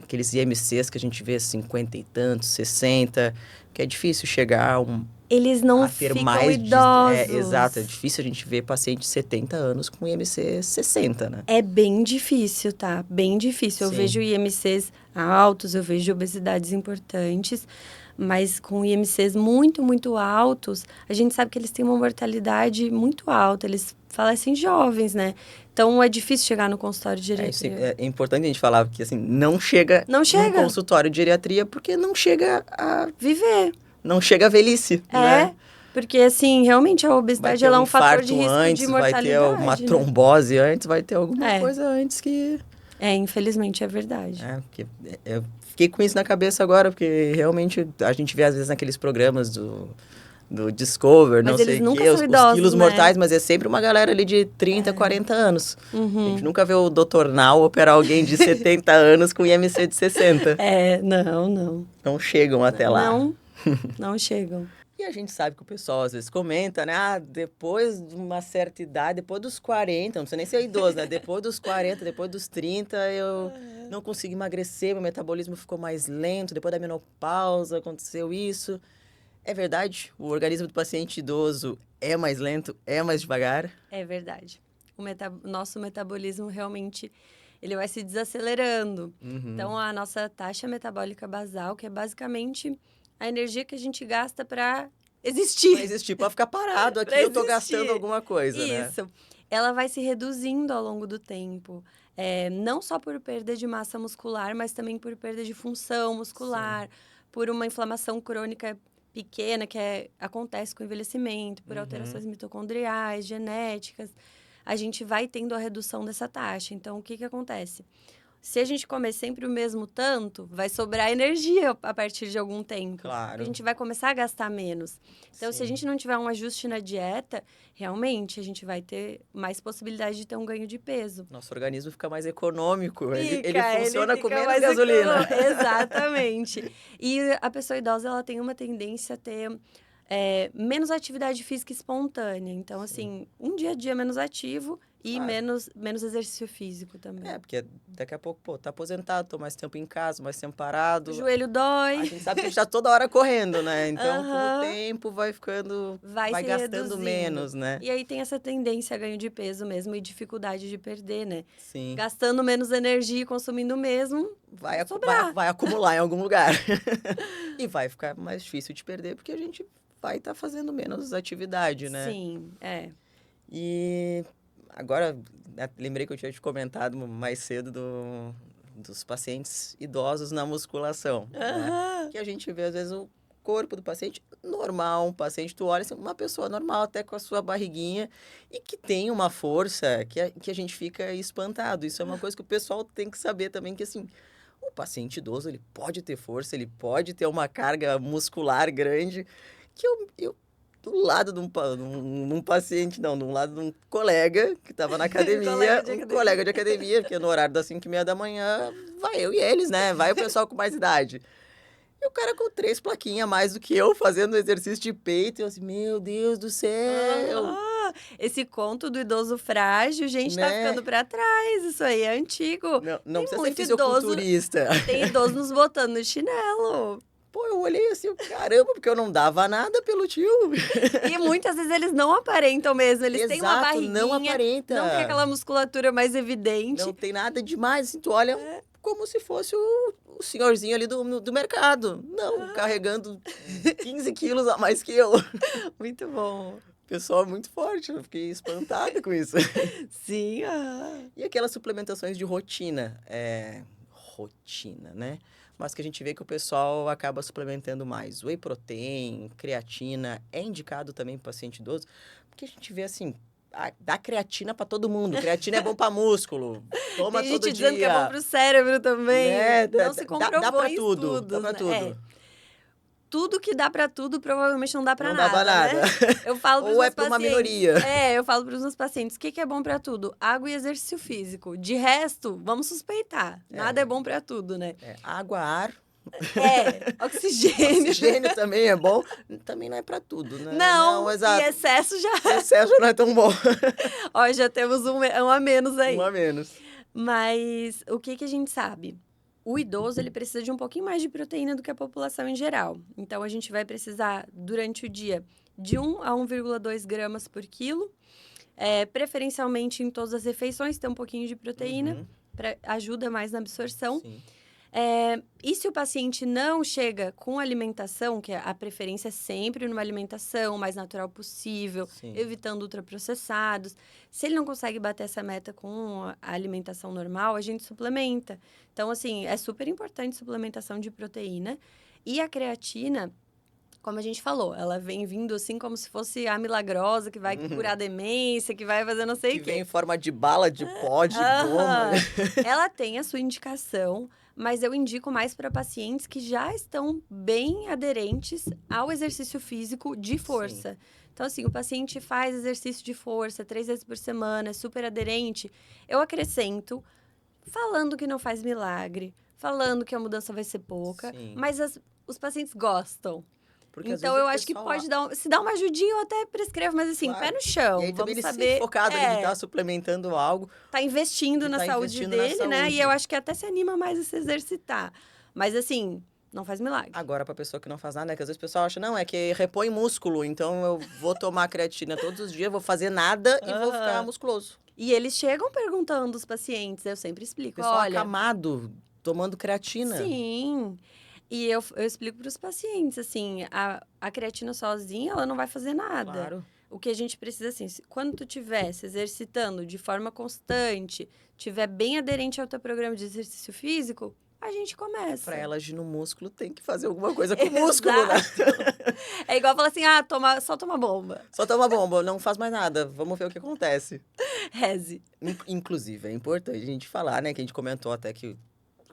Aqueles IMCs que a gente vê 50 e tantos, 60, que é difícil chegar a eles não ficam idosos. Exato, é difícil a gente ver paciente de 70 anos com IMC 60, né? É bem difícil, tá? Bem difícil. Eu vejo IMCs altos, eu vejo obesidades importantes, mas com IMCs muito, muito altos, a gente sabe que eles têm uma mortalidade muito alta, eles falecem jovens, né? Então, é difícil chegar no consultório de geriatria. É importante a gente falar que, assim, não chega no consultório de geriatria porque não chega a... viver. Não chega a velhice, né? Porque, assim, realmente a obesidade ela é um fator de risco antes, de mortalidade. Vai ter uma trombose antes, vai ter alguma coisa antes que... Infelizmente é verdade. Eu fiquei com isso na cabeça agora, porque realmente a gente vê às vezes naqueles programas do Discover, mas não sei o quê, os quilos mortais, mas é sempre uma galera ali de 30, 40 anos. A gente nunca vê o Dr. Now operar alguém de 70 anos com IMC de 60. Não. Não chegam até lá. Não chegam. E a gente sabe que o pessoal às vezes comenta, né? Depois de uma certa idade, depois dos 40, não precisa nem ser idoso, né? Depois dos 40, depois dos 30, eu não consigo emagrecer, meu metabolismo ficou mais lento, depois da menopausa aconteceu isso. É verdade? O organismo do paciente idoso é mais lento, é mais devagar? É verdade. Nosso metabolismo realmente ele vai se desacelerando. Então, a nossa taxa metabólica basal, que é basicamente a energia que a gente gasta para existir. Para existir, para ficar parado aqui, eu tô gastando alguma coisa, né? Isso. Ela vai se reduzindo ao longo do tempo. Não só por perda de massa muscular, mas também por perda de função muscular, por uma inflamação crônica pequena que acontece com o envelhecimento, por alterações mitocondriais, genéticas. A gente vai tendo a redução dessa taxa. Então, o que acontece? se a gente comer sempre o mesmo tanto, vai sobrar energia a partir de algum tempo. Claro. A gente vai começar a gastar menos. Então, se a Sim. gente não tiver um ajuste na dieta, realmente a gente vai ter mais possibilidade de ter um ganho de peso. Nosso organismo fica mais econômico. Ele Fica, funciona fica com menos mais gasolina. Exatamente. E a pessoa idosa, ela tem uma tendência a ter menos atividade física espontânea. Então, assim, um dia a dia menos ativo e Claro. menos exercício físico também. Porque daqui a pouco, pô, tá aposentado, tô mais tempo em casa, mais tempo O parado. joelho A dói. gente sabe que a gente tá toda hora correndo, né? Então, com o Aham. tempo, vai ficando... Vai se gastando reduzindo. menos, né? E aí tem essa tendência a ganho de peso mesmo e dificuldade de perder, né? Sim. Gastando menos energia e consumindo mesmo, Vai sobrar. acumular em algum lugar. E vai ficar mais difícil de perder, porque a gente vai estar fazendo menos atividade, né? Sim, E agora, lembrei que eu tinha te comentado mais cedo dos pacientes idosos na musculação, né? Aham. Que a gente vê, às vezes, o corpo do paciente normal, um paciente, tu olha, assim, uma pessoa normal, até com a sua barriguinha, e que tem uma força que a gente fica espantado. Isso é uma coisa que o pessoal tem que saber também, que assim, o paciente idoso, ele pode ter força, ele pode ter uma carga muscular grande, que eu do lado de um paciente, não, do lado de um colega que estava na academia, colega de academia, porque no horário das 5h30 da manhã, vai eu e eles, né? Vai o pessoal com mais idade. E o cara com 3 plaquinhas a mais do que eu, fazendo exercício de peito, e eu assim, meu Deus do céu! Esse conto do idoso frágil, gente, tá Né? ficando pra trás. Isso aí é antigo. Não Tem precisa ser muito fisiculturista. Tem idoso nos botando no chinelo. Pô, eu olhei assim, caramba, porque eu não dava nada pelo tio. E muitas vezes eles não aparentam mesmo. Eles têm uma Exato, barriguinha. não aparenta. Não tem aquela musculatura mais evidente. Não tem nada demais, assim, tu olha como se fosse o senhorzinho ali do mercado. Não, carregando 15 quilos a mais que eu. Muito bom. Pessoal muito forte, eu fiquei espantada com isso. Sim. E aquelas suplementações de rotina, rotina, né? Mas que a gente vê que o pessoal acaba suplementando mais. Whey protein, creatina, é indicado também para paciente idoso, porque a gente vê assim, dá creatina para todo mundo. Creatina é bom para músculo. Toma Tem todo gente dia. dizendo que é bom pro cérebro também. Né? Não se comprovou dá pra em tudo, estudos, dá pra né? tudo. Tudo que dá pra tudo, provavelmente não dá pra Não nada, dá pra nada. né? Eu falo pros Ou meus pra uma pacientes. minoria. Eu falo pros meus pacientes, o que é bom pra tudo? Água e exercício físico. De resto, vamos suspeitar. Nada é bom pra tudo, né? Água, ar. Oxigênio. Oxigênio também é bom. Também não é pra tudo, né? Não, exato. e excesso já... Excesso não é tão bom. Ó, já temos um a menos aí. Um a menos. Mas o que a gente sabe? O idoso, ele precisa de um pouquinho mais de proteína do que a população em geral. Então, a gente vai precisar, durante o dia, de 1 a 1,2 gramas por quilo. Preferencialmente, em todas as refeições, ter um pouquinho de proteína. Ajuda mais na absorção. Sim. E se o paciente não chega com alimentação, que a preferência é sempre numa alimentação mais natural possível, Sim. evitando ultraprocessados. Se ele não consegue bater essa meta com a alimentação normal, a gente suplementa. Então, assim, é super importante suplementação de proteína. E a creatina, como a gente falou, ela vem vindo assim como se fosse a milagrosa, que vai curar a demência, que vai fazer não sei o quê. Que vem em forma de bala, de pó, de goma. Ela tem a sua indicação, mas eu indico mais para pacientes que já estão bem aderentes ao exercício físico de força. Sim. Então, assim, o paciente faz exercício de força 3 vezes por semana, é super aderente. Eu acrescento, falando que não faz milagre, falando que a mudança vai ser pouca, sim, mas os pacientes gostam. Porque, então, eu acho que pode se dar uma ajudinha, eu até prescrevo, mas assim, claro, pé no chão. E aí também vamos ele saber, se focado ali de estar suplementando algo. Tá investindo na saúde dele, né? E eu acho que até se anima mais a se exercitar. Mas assim, não faz milagre. Agora, pra pessoa que não faz nada, né? Que às vezes o pessoal acha, não, é que repõe músculo, então eu vou tomar creatina todos os dias, vou fazer nada e vou ficar musculoso. E eles chegam perguntando os pacientes, eu sempre explico, pessoal olha... acamado, tomando creatina. Sim. E eu explico para os pacientes, assim, a creatina sozinha, ela não vai fazer nada. Claro. O que a gente precisa, assim, quando tu estiver se exercitando de forma constante, estiver bem aderente ao teu programa de exercício físico, a gente começa. Pra ela agir no músculo, tem que fazer alguma coisa com o músculo, né? É igual falar assim, só toma bomba. Só toma bomba, não faz mais nada. Vamos ver o que acontece. Reze. Inclusive, é importante a gente falar, né? Que a gente comentou até que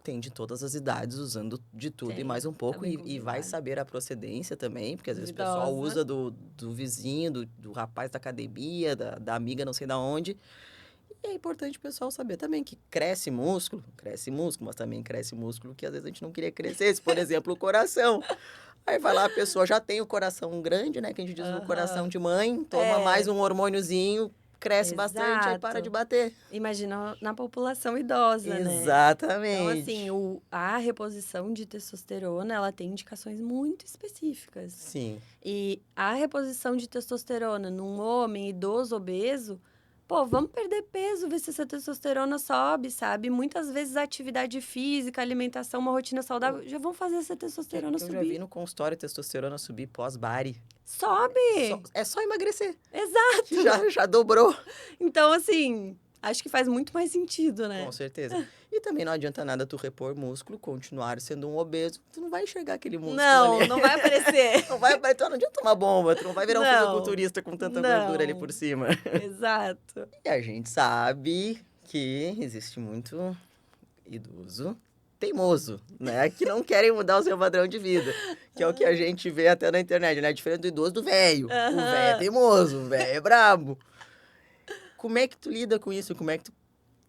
tem de todas as idades usando de tudo e mais um pouco. E vai saber a procedência também, porque às vezes o pessoal usa do vizinho, do rapaz da academia, da amiga não sei da onde. E é importante o pessoal saber também que cresce músculo, mas também cresce músculo que às vezes a gente não queria que crescesse. Por exemplo, o coração. Aí vai lá, a pessoa já tem o coração grande, né? Que a gente diz o coração de mãe, toma mais um hormôniozinho, cresce bastante, aí para de bater. Imagina na população idosa, né? Exatamente. Então, assim, a reposição de testosterona, ela tem indicações muito específicas. Sim. E a reposição de testosterona num homem idoso obeso, pô, vamos perder peso, ver se essa testosterona sobe, sabe? Muitas vezes a atividade física, alimentação, uma rotina saudável, já vão fazer essa testosterona subir. Eu já vi no consultório testosterona subir pós-bari. Sobe! É só emagrecer. Exato! Já dobrou. Então, assim, acho que faz muito mais sentido, né? Com certeza. E também não adianta nada tu repor músculo, continuar sendo um obeso, tu não vai enxergar aquele músculo ali. Não vai aparecer. Não vai aparecer, não adianta tomar bomba, tu não vai virar um fisiculturista com tanta gordura ali por cima. Exato. E a gente sabe que existe muito idoso teimoso, né? Que não querem mudar o seu padrão de vida. Que é o que a gente vê até na internet, né? Diferente do idoso do velho. O velho é teimoso, o velho é brabo. Como é que tu lida com isso? Como é que tu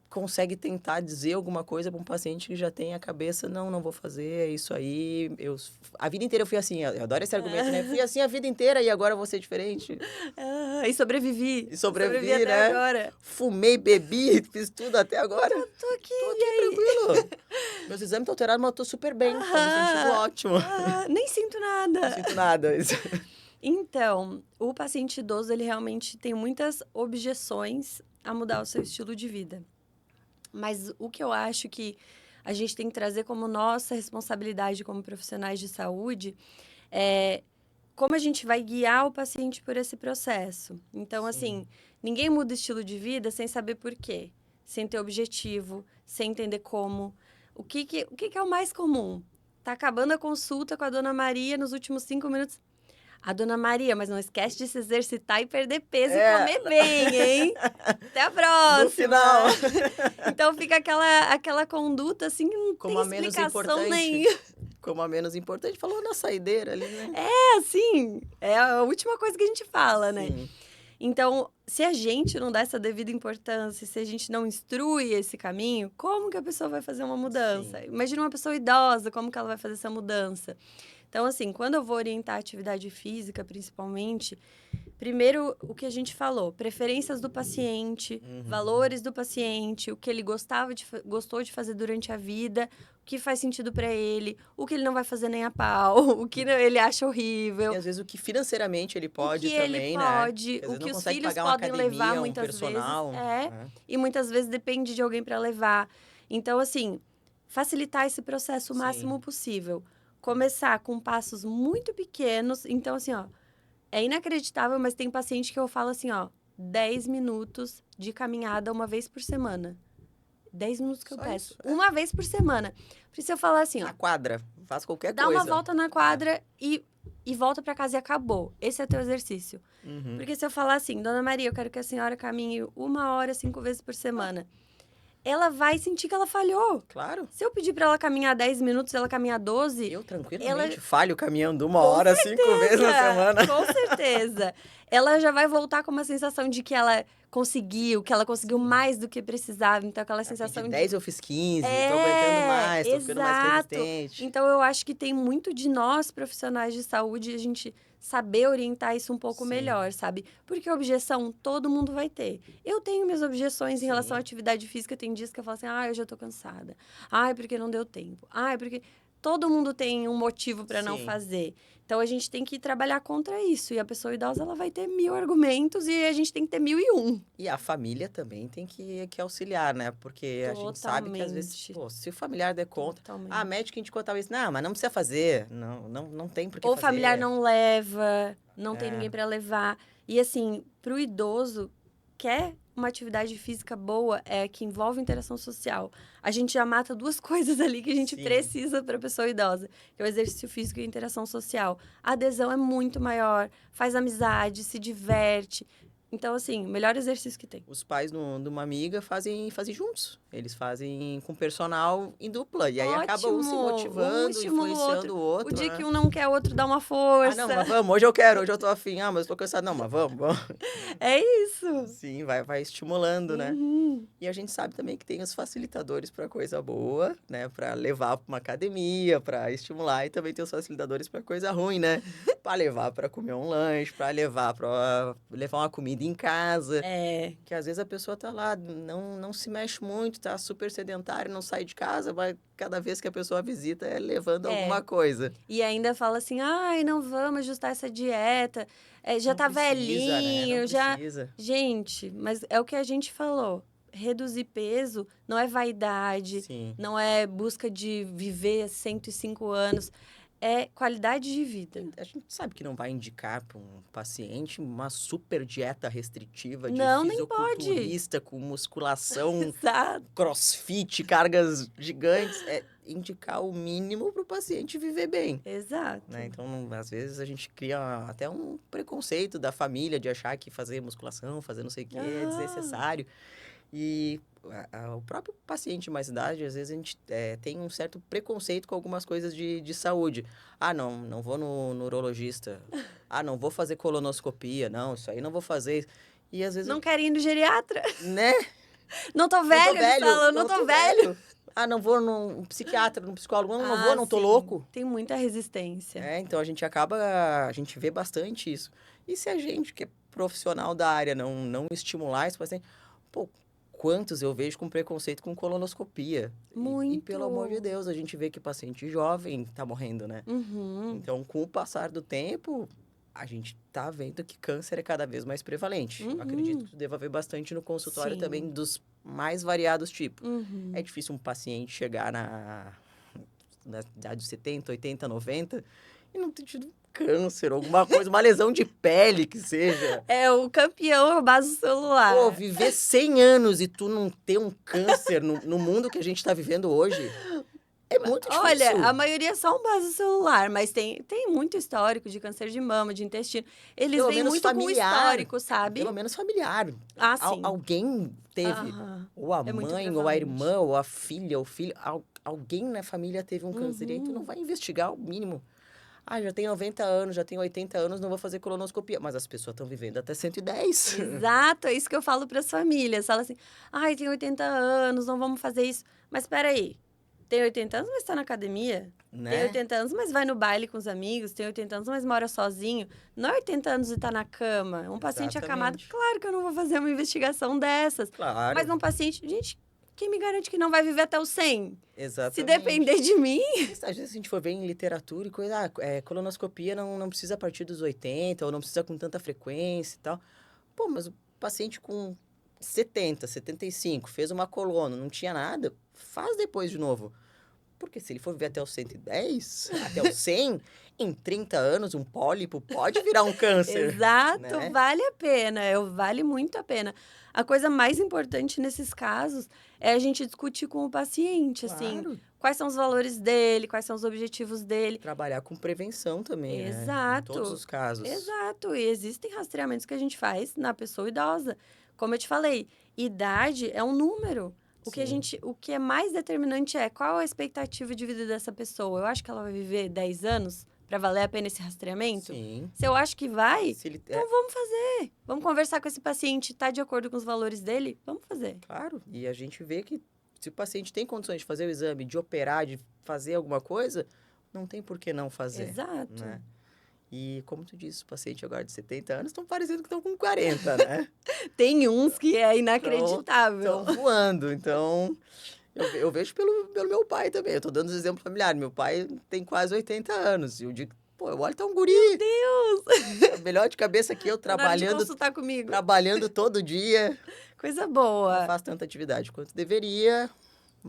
consegue tentar dizer alguma coisa para um paciente que já tem a cabeça, não vou fazer, é isso aí. A vida inteira eu fui assim, eu adoro esse argumento, né? Fui assim a vida inteira e agora eu vou ser diferente. E sobrevivi. E sobrevivi, até né? agora. Fumei, bebi, fiz tudo até agora. Tô aqui tranquilo. Meus exames estão alterados, mas eu tô super bem. Tô me sentindo ótimo. Nem sinto nada. Não sinto nada. Então, o paciente idoso, ele realmente tem muitas objeções a mudar o seu estilo de vida. Mas o que eu acho que a gente tem que trazer como nossa responsabilidade como profissionais de saúde é como a gente vai guiar o paciente por esse processo. Então, assim, ninguém muda o estilo de vida sem saber por quê, sem ter objetivo, sem entender como. O que é o mais comum? Tá acabando a consulta com a dona Maria nos últimos 5 minutos. A dona Maria, mas não esquece de se exercitar e perder peso e comer bem, hein? Até a próxima! No final! Então fica aquela conduta assim, que não como tem explicação nenhuma. Como a menos importante, falou na saideira ali, né? Assim, é a última coisa que a gente fala, né? Sim. Então, se a gente não dá essa devida importância, se a gente não instrui esse caminho, como que a pessoa vai fazer uma mudança? Sim. Imagina uma pessoa idosa, como que ela vai fazer essa mudança? Então, assim, quando eu vou orientar a atividade física, principalmente, primeiro, o que a gente falou, preferências do paciente, valores do paciente, o que ele gostou de fazer durante a vida, o que faz sentido para ele, o que ele não vai fazer nem a pau, o que ele acha horrível. E às vezes o que financeiramente ele pode também, né? O que os filhos podem levar muitas vezes. E muitas vezes depende de alguém para levar. Então, assim, facilitar esse processo o máximo possível. Começar com passos muito pequenos. Então, assim, é inacreditável, mas tem paciente que eu falo assim, 10 minutos de caminhada uma vez por semana. 10 minutos que eu peço. Isso, uma vez por semana. Precisa eu falar assim, na quadra, faz qualquer coisa. Dá uma volta na quadra e volta para casa e acabou. Esse é teu exercício. Porque se eu falar assim, dona Maria, eu quero que a senhora caminhe 1 hora, 5 vezes por semana. Ela vai sentir que ela falhou. Claro. Se eu pedir para ela caminhar 10 minutos, ela caminhar 12... Eu tranquilamente falho caminhando 1 hora, 5 vezes na semana. Com certeza. Ela já vai voltar com uma sensação de que ela conseguiu mais do que precisava. Então, aquela sensação de 10 eu fiz 15, tô aguentando mais, tô ficando mais resistente. Então, eu acho que tem muito de nós, profissionais de saúde, a gente saber orientar isso um pouco melhor, sabe? Porque objeção todo mundo vai ter. Eu tenho minhas objeções em relação à atividade física. Tem dias que eu falo assim, eu já tô cansada. Porque não deu tempo. Porque... Todo mundo tem um motivo para não fazer. Então, a gente tem que trabalhar contra isso. E a pessoa idosa, ela vai ter 1000 argumentos e a gente tem que ter 1001. E a família também tem que auxiliar, né? Porque a gente sabe que, às vezes, se o familiar der conta... A médica indicou talvez, mas não precisa fazer. Não tem por que fazer. Ou o familiar não leva, não tem ninguém para levar. E, assim, pro idoso, quer uma atividade física boa é que envolve interação social. A gente já mata duas coisas ali que a gente Sim. precisa para a pessoa idosa, que é o exercício físico e a interação social. A adesão é muito maior, faz amizade, se diverte. Então, assim, o melhor exercício que tem. Os pais de uma amiga fazem juntos. Eles fazem com personal em dupla. E aí acaba um se Ótimo! Um motivando, estimula o influenciando o outro. O dia né? que um não quer, o outro dá uma força. Ah, não, mas vamos, hoje eu quero, hoje eu tô afim. Ah, mas eu tô cansado. Não, mas vamos. É isso. Sim, vai estimulando, né? Uhum. E a gente sabe também que tem os facilitadores para coisa boa, né? Para levar para uma academia, para estimular. E também tem os facilitadores para coisa ruim, né? Para levar para comer um lanche, para levar para levar uma comida em casa. É. Que às vezes a pessoa tá lá, não se mexe muito, tá super sedentária, não sai de casa, mas cada vez que a pessoa visita é levando alguma coisa. E ainda fala assim, ai, não vamos ajustar essa dieta, já Não tá precisa, né? velhinho, Não já... precisa. Gente, mas é o que a gente falou. Reduzir peso não é vaidade, Sim. não é busca de viver 105 anos, é qualidade de vida. A gente sabe que não vai indicar para um paciente uma super dieta restritiva de Não, nem pode. fisiculturista com musculação, Exato. crossfit, cargas gigantes. É indicar o mínimo para o paciente viver bem. Exato. Né? Então, às vezes, a gente cria até um preconceito da família de achar que fazer musculação, fazer não sei o que é desnecessário. E o próprio paciente de mais idade, às vezes, a gente tem um certo preconceito com algumas coisas de saúde. Ah, não vou no urologista. Ah, não vou fazer colonoscopia. Não, isso aí não vou fazer. E às vezes... Não querem ir no geriatra? Né? Não tô velho, eles falam, não tô velho. Ah, não vou num psiquiatra, num psicólogo. Não vou, não tô sim. louco. Tem muita resistência. Então a gente vê bastante isso. E se a gente, que é profissional da área, não estimular esse paciente, pô, quantos eu vejo com preconceito com colonoscopia? Muito. E pelo amor de Deus, a gente vê que paciente jovem tá morrendo, né? Uhum. Então, com o passar do tempo, a gente tá vendo que câncer é cada vez mais prevalente. Uhum. Eu acredito que deva haver bastante no consultório Sim. também dos mais variados tipos. Uhum. É difícil um paciente chegar na idade de 70, 80, 90 e não ter tido câncer, alguma coisa, uma lesão de pele que seja. É o campeão, é o base celular. Pô, viver 100 anos e tu não ter um câncer no mundo que a gente tá vivendo hoje é muito difícil. Olha, a maioria é só um base celular, mas tem muito histórico de câncer de mama, de intestino. Eles Pelo vêm menos muito familiar, com histórico, sabe? Pelo menos familiar. Ah, sim. Alguém teve. Aham. Ou a É muito mãe, ou a prevalente. irmã, ou a filha, ou o filho. Alguém na família teve um câncer. E aí tu Uhum. não vai investigar o mínimo. Ah, já tenho 90 anos, já tenho 80 anos, não vou fazer colonoscopia. Mas as pessoas estão vivendo até 110. Exato, é isso que eu falo para as famílias. Fala assim, ai, tem 80 anos, não vamos fazer isso. Mas espera aí, tem 80 anos, mas está na academia? Né? Tem 80 anos, mas vai no baile com os amigos? Tem 80 anos, mas mora sozinho? Não é 80 anos e tá na cama. Um paciente acamado, Exatamente. claro que eu não vou fazer uma investigação dessas. Claro. Mas um paciente, gente, quem me garante que não vai viver até os 100? Exatamente. Se depender de mim... Às vezes a gente for ver em literatura e coisa, colonoscopia não precisa a partir dos 80, ou não precisa com tanta frequência e tal. Pô, mas o paciente com 70, 75, fez uma colono, não tinha nada, faz depois de novo. Porque se ele for viver até os 110, até os 100, em 30 anos, um pólipo pode virar um câncer. Exato, né? vale a pena, vale muito a pena. A coisa mais importante nesses casos é a gente discutir com o paciente, assim, Claro. quais são os valores dele, quais são os objetivos dele. Trabalhar com prevenção também, Exato. né? Em todos os casos. Exato, e existem rastreamentos que a gente faz na pessoa idosa. Como eu te falei, idade é um número. Sim. O que é mais determinante é qual a expectativa de vida dessa pessoa. Eu acho que ela vai viver 10 anos para valer a pena esse rastreamento? Sim. Se eu acho que vai, Se ele, então vamos fazer. Vamos conversar com esse paciente, tá de acordo com os valores dele? Vamos fazer. Claro, e a gente vê que se o paciente tem condições de fazer o exame, de operar, de fazer alguma coisa, não tem por que não fazer. Exato. Né? E como tu disse, o paciente agora de 70 anos estão parecendo que estão com 40, né? Tem uns que é inacreditável. Estão voando, então... Eu vejo pelo meu pai também. Eu tô dando os exemplos familiares. Meu pai tem quase 80 anos. E eu digo, pô, eu olho, tá um guri. Meu Deus! Melhor de cabeça que eu, Tá na hora de trabalhando, consultar comigo. trabalhando todo dia. Coisa Não boa. faz tanta atividade quanto deveria.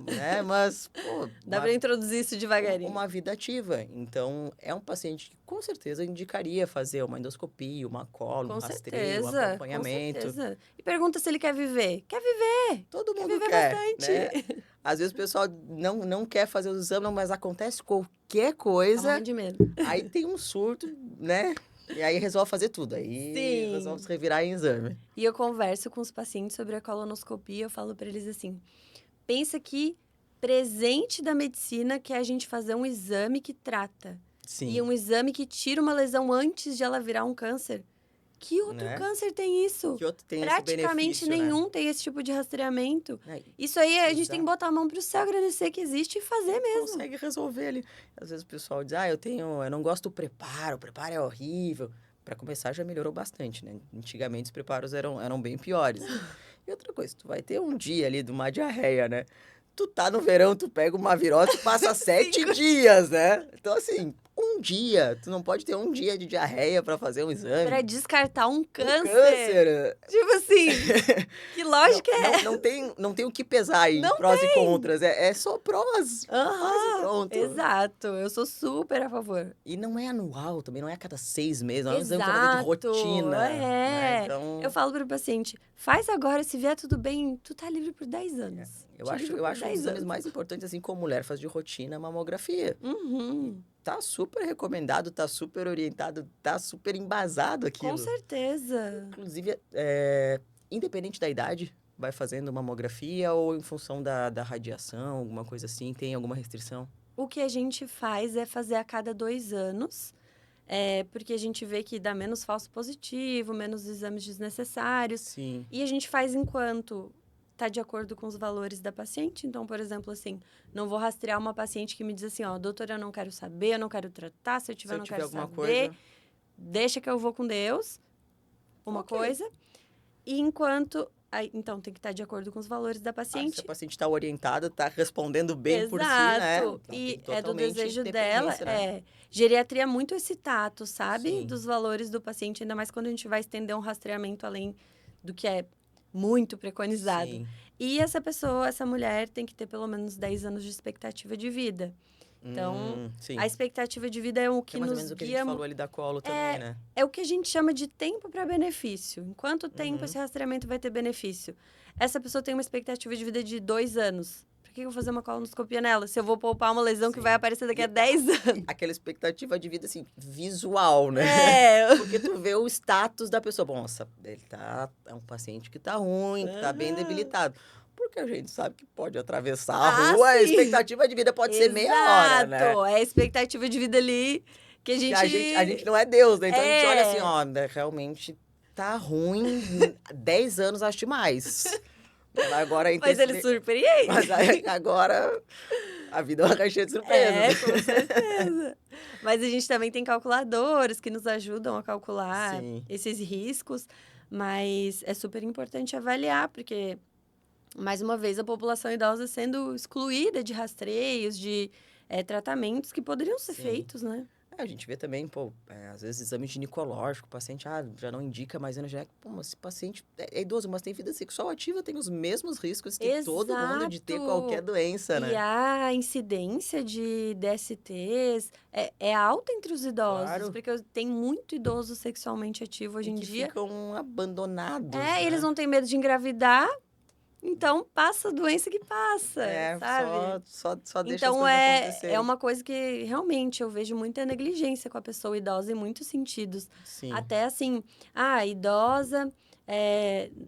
né? Mas, pô... Dá para introduzir isso devagarinho. Uma vida ativa. Então, é um paciente que com certeza indicaria fazer uma endoscopia, uma colo, um rastreio, um acompanhamento. Com certeza. E pergunta se ele quer viver. Quer viver! Todo Quer mundo viver quer, bastante. né? Às vezes o pessoal não quer fazer os exames, mas acontece qualquer coisa, Morre de medo. aí tem um surto, né? E aí resolve fazer tudo. Aí Sim. resolve se revirar em exame. E eu converso com os pacientes sobre a colonoscopia, eu falo para eles assim, pensa que presente da medicina que é a gente fazer um exame que trata. Sim. E um exame que tira uma lesão antes de ela virar um câncer. Que outro Né? câncer tem isso? Que outro tem Praticamente esse benefício, nenhum né? tem esse tipo de rastreamento. É, Isso aí a gente exato. tem que botar a mão pro céu, agradecer que existe e fazer mesmo. Consegue resolver ali. Às vezes o pessoal diz, eu não gosto do preparo, o preparo é horrível. Para começar, já melhorou bastante, né? Antigamente os preparos eram bem piores. E outra coisa, tu vai ter um dia ali de uma diarreia, né? Tu tá no verão, tu pega uma virose, tu passa 7 dias, né? Então, assim, um dia, tu não pode ter um dia de diarreia para fazer um exame. Pra descartar um câncer. Câncer. Tipo assim, que lógica é? Não tem o que pesar aí, Não prós e contras. É só prós. Faz e pronto. Exato, eu sou super a favor. E não é anual, também não é a cada 6 meses, não é um exame pra fazer de rotina. Né? Então, Eu falo pro paciente, faz agora, se vier tudo bem, tu tá livre por 10 anos. eu acho um dos exames mais importantes, assim, como mulher faz de rotina, a mamografia. Uhum. Tá super recomendado, tá super orientado, tá super embasado aquilo. Com certeza. Inclusive, independente da idade, vai fazendo mamografia ou em função da radiação, alguma coisa assim, tem alguma restrição? O que a gente faz é fazer a cada 2 anos, porque a gente vê que dá menos falso positivo, menos exames desnecessários. Sim. E a gente faz enquanto está de acordo com os valores da paciente. Então, por exemplo, assim, não vou rastrear uma paciente que me diz assim, ó, doutora, eu não quero saber, eu não quero tratar, se eu tiver, eu não quero alguma saber, coisa... deixa que eu vou com Deus, uma coisa. E enquanto... Então, tem que estar de acordo com os valores da paciente. Se a paciente está orientada, está respondendo bem por si, né? Exato. Então, e tem é do totalmente desejo dela. independência, né? Geriatria é muito esse tato, sabe? Sim. Dos valores do paciente, ainda mais quando a gente vai estender um rastreamento além do que é muito preconizado. Sim. E essa mulher tem que ter pelo menos 10 anos de expectativa de vida. Então, sim. a expectativa de vida é o que mais ou nos menos o que a guia. gente falou ali da colo também, né? É o que a gente chama de tempo para benefício. Em quanto tempo esse rastreamento vai ter benefício? Essa pessoa tem uma expectativa de vida de 2 anos. Por que eu vou fazer uma colonoscopia nela? Se eu vou poupar uma lesão que vai aparecer daqui a 10 anos. Aquela expectativa de vida, assim, visual, né? Porque tu vê o status da pessoa. Bom, ele é um paciente que tá ruim, que tá bem debilitado. Porque a gente sabe que pode atravessar a rua, a expectativa de vida pode ser meia hora, né? Exato, é a expectativa de vida ali que a gente... A gente não é Deus, né? Então a gente olha assim, ó, realmente tá ruim, 10 anos acho demais. Agora, Mas ele surpreende. Mas agora a vida é uma caixinha de surpresa. Com certeza. Mas a gente também tem calculadores que nos ajudam a calcular esses riscos. Mas é super importante avaliar, porque... Mais uma vez, a população idosa sendo excluída de rastreios, de tratamentos que poderiam ser feitos, né? A gente vê também, às vezes, exame ginecológico, o paciente já não indica mais energético. Mas esse paciente é idoso, mas tem vida sexual ativa, tem os mesmos riscos que todo mundo de ter qualquer doença, né? E a incidência de DSTs é alta entre os idosos, porque tem muito idoso sexualmente ativo hoje em dia. Ficam abandonados, eles não têm medo de engravidar. Então, passa a doença que passa, sabe? Só deixa então, as coisas acontecerem. É uma coisa que, realmente, eu vejo muita negligência com a pessoa idosa em muitos sentidos. Sim. Até, assim, idosa,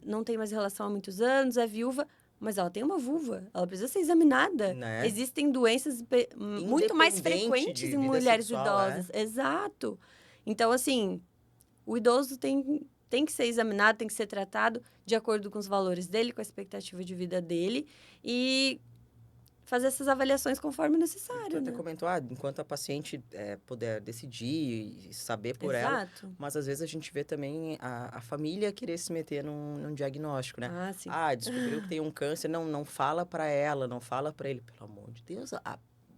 não tem mais relação há muitos anos, é viúva, mas ela tem uma vulva, ela precisa ser examinada. Né? Existem doenças muito mais frequentes em mulheres sexual, idosas. Exato. Então, assim, o idoso tem que ser examinado, tem que ser tratado de acordo com os valores dele, com a expectativa de vida dele e fazer essas avaliações conforme necessário, Tu até né? comentou, enquanto a paciente puder decidir e saber por ela, mas às vezes a gente vê também a família querer se meter num diagnóstico, né? Sim. Descobriu que tem um câncer, não fala para ela, não fala para ele, pelo amor de Deus,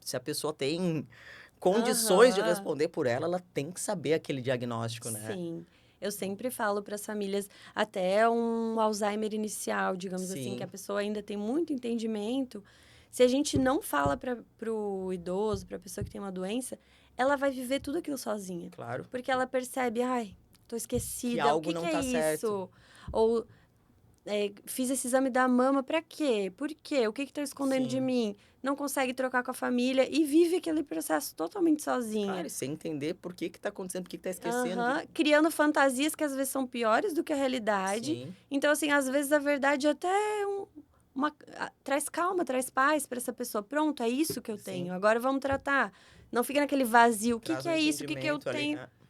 se a pessoa tem condições de responder por ela tem que saber aquele diagnóstico, né? Sim. Eu sempre falo para as famílias, até um Alzheimer inicial, digamos assim, que a pessoa ainda tem muito entendimento. Se a gente não fala pro idoso, pra pessoa que tem uma doença, ela vai viver tudo aquilo sozinha. Claro. Porque ela percebe, ai, tô esquecida, Que algo o que não que é tá isso? certo. Ou fiz esse exame da mama, pra quê? Por quê? O que que tá escondendo de Sim. mim? Não consegue trocar com a família e vive aquele processo totalmente sozinha. Claro, e sem entender por que tá acontecendo, por que tá esquecendo. Aham, criando fantasias que às vezes são piores do que a realidade. Sim, Então, assim, às vezes a verdade até traz calma, traz paz para essa pessoa. Pronto, é isso que eu sim. tenho. Agora vamos tratar. Não fica naquele vazio. O que Traz que um é isso? O que que eu entendimento ali. tenho?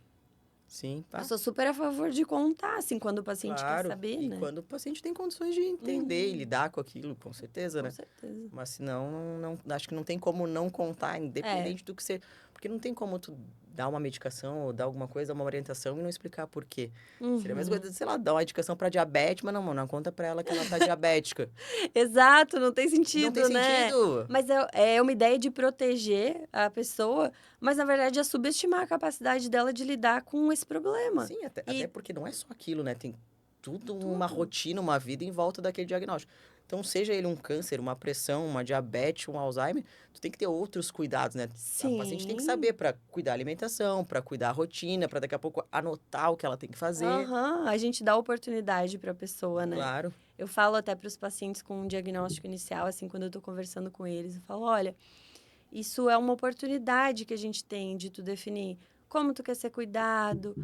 Sim, Eu tá. sou super a favor de contar, assim, quando o paciente quer Claro. saber, E né? quando o paciente tem condições de entender e Uhum, lidar com aquilo, com certeza, com né? certeza. Mas senão, acho que não tem como não contar, É. independente do que seja. Porque não tem como tu dar uma medicação ou dar alguma coisa, uma orientação e não explicar por quê. Seria a mesma Uhum. coisa, sei lá, dar uma indicação para diabetes, mas não conta para ela que ela tá diabética. Exato, não tem Não tem sentido, né? sentido. Mas é uma ideia de proteger a pessoa, mas na verdade é subestimar a capacidade dela de lidar com esse problema. Sim, até E porque não é só aquilo, né? Tem tudo uma tudo. rotina, uma vida em volta daquele diagnóstico. Então, seja ele um câncer, uma pressão, uma diabetes, um Alzheimer, tu tem que ter outros cuidados, né? A paciente tem que saber Sim. para cuidar da alimentação, para cuidar a rotina, para daqui a pouco anotar o que ela tem que fazer. Aham, a gente dá oportunidade para a pessoa, né? Claro. Eu falo até para os pacientes com um diagnóstico inicial, assim, quando eu tô conversando com eles, eu falo, olha, isso é uma oportunidade que a gente tem de tu definir como tu quer ser cuidado,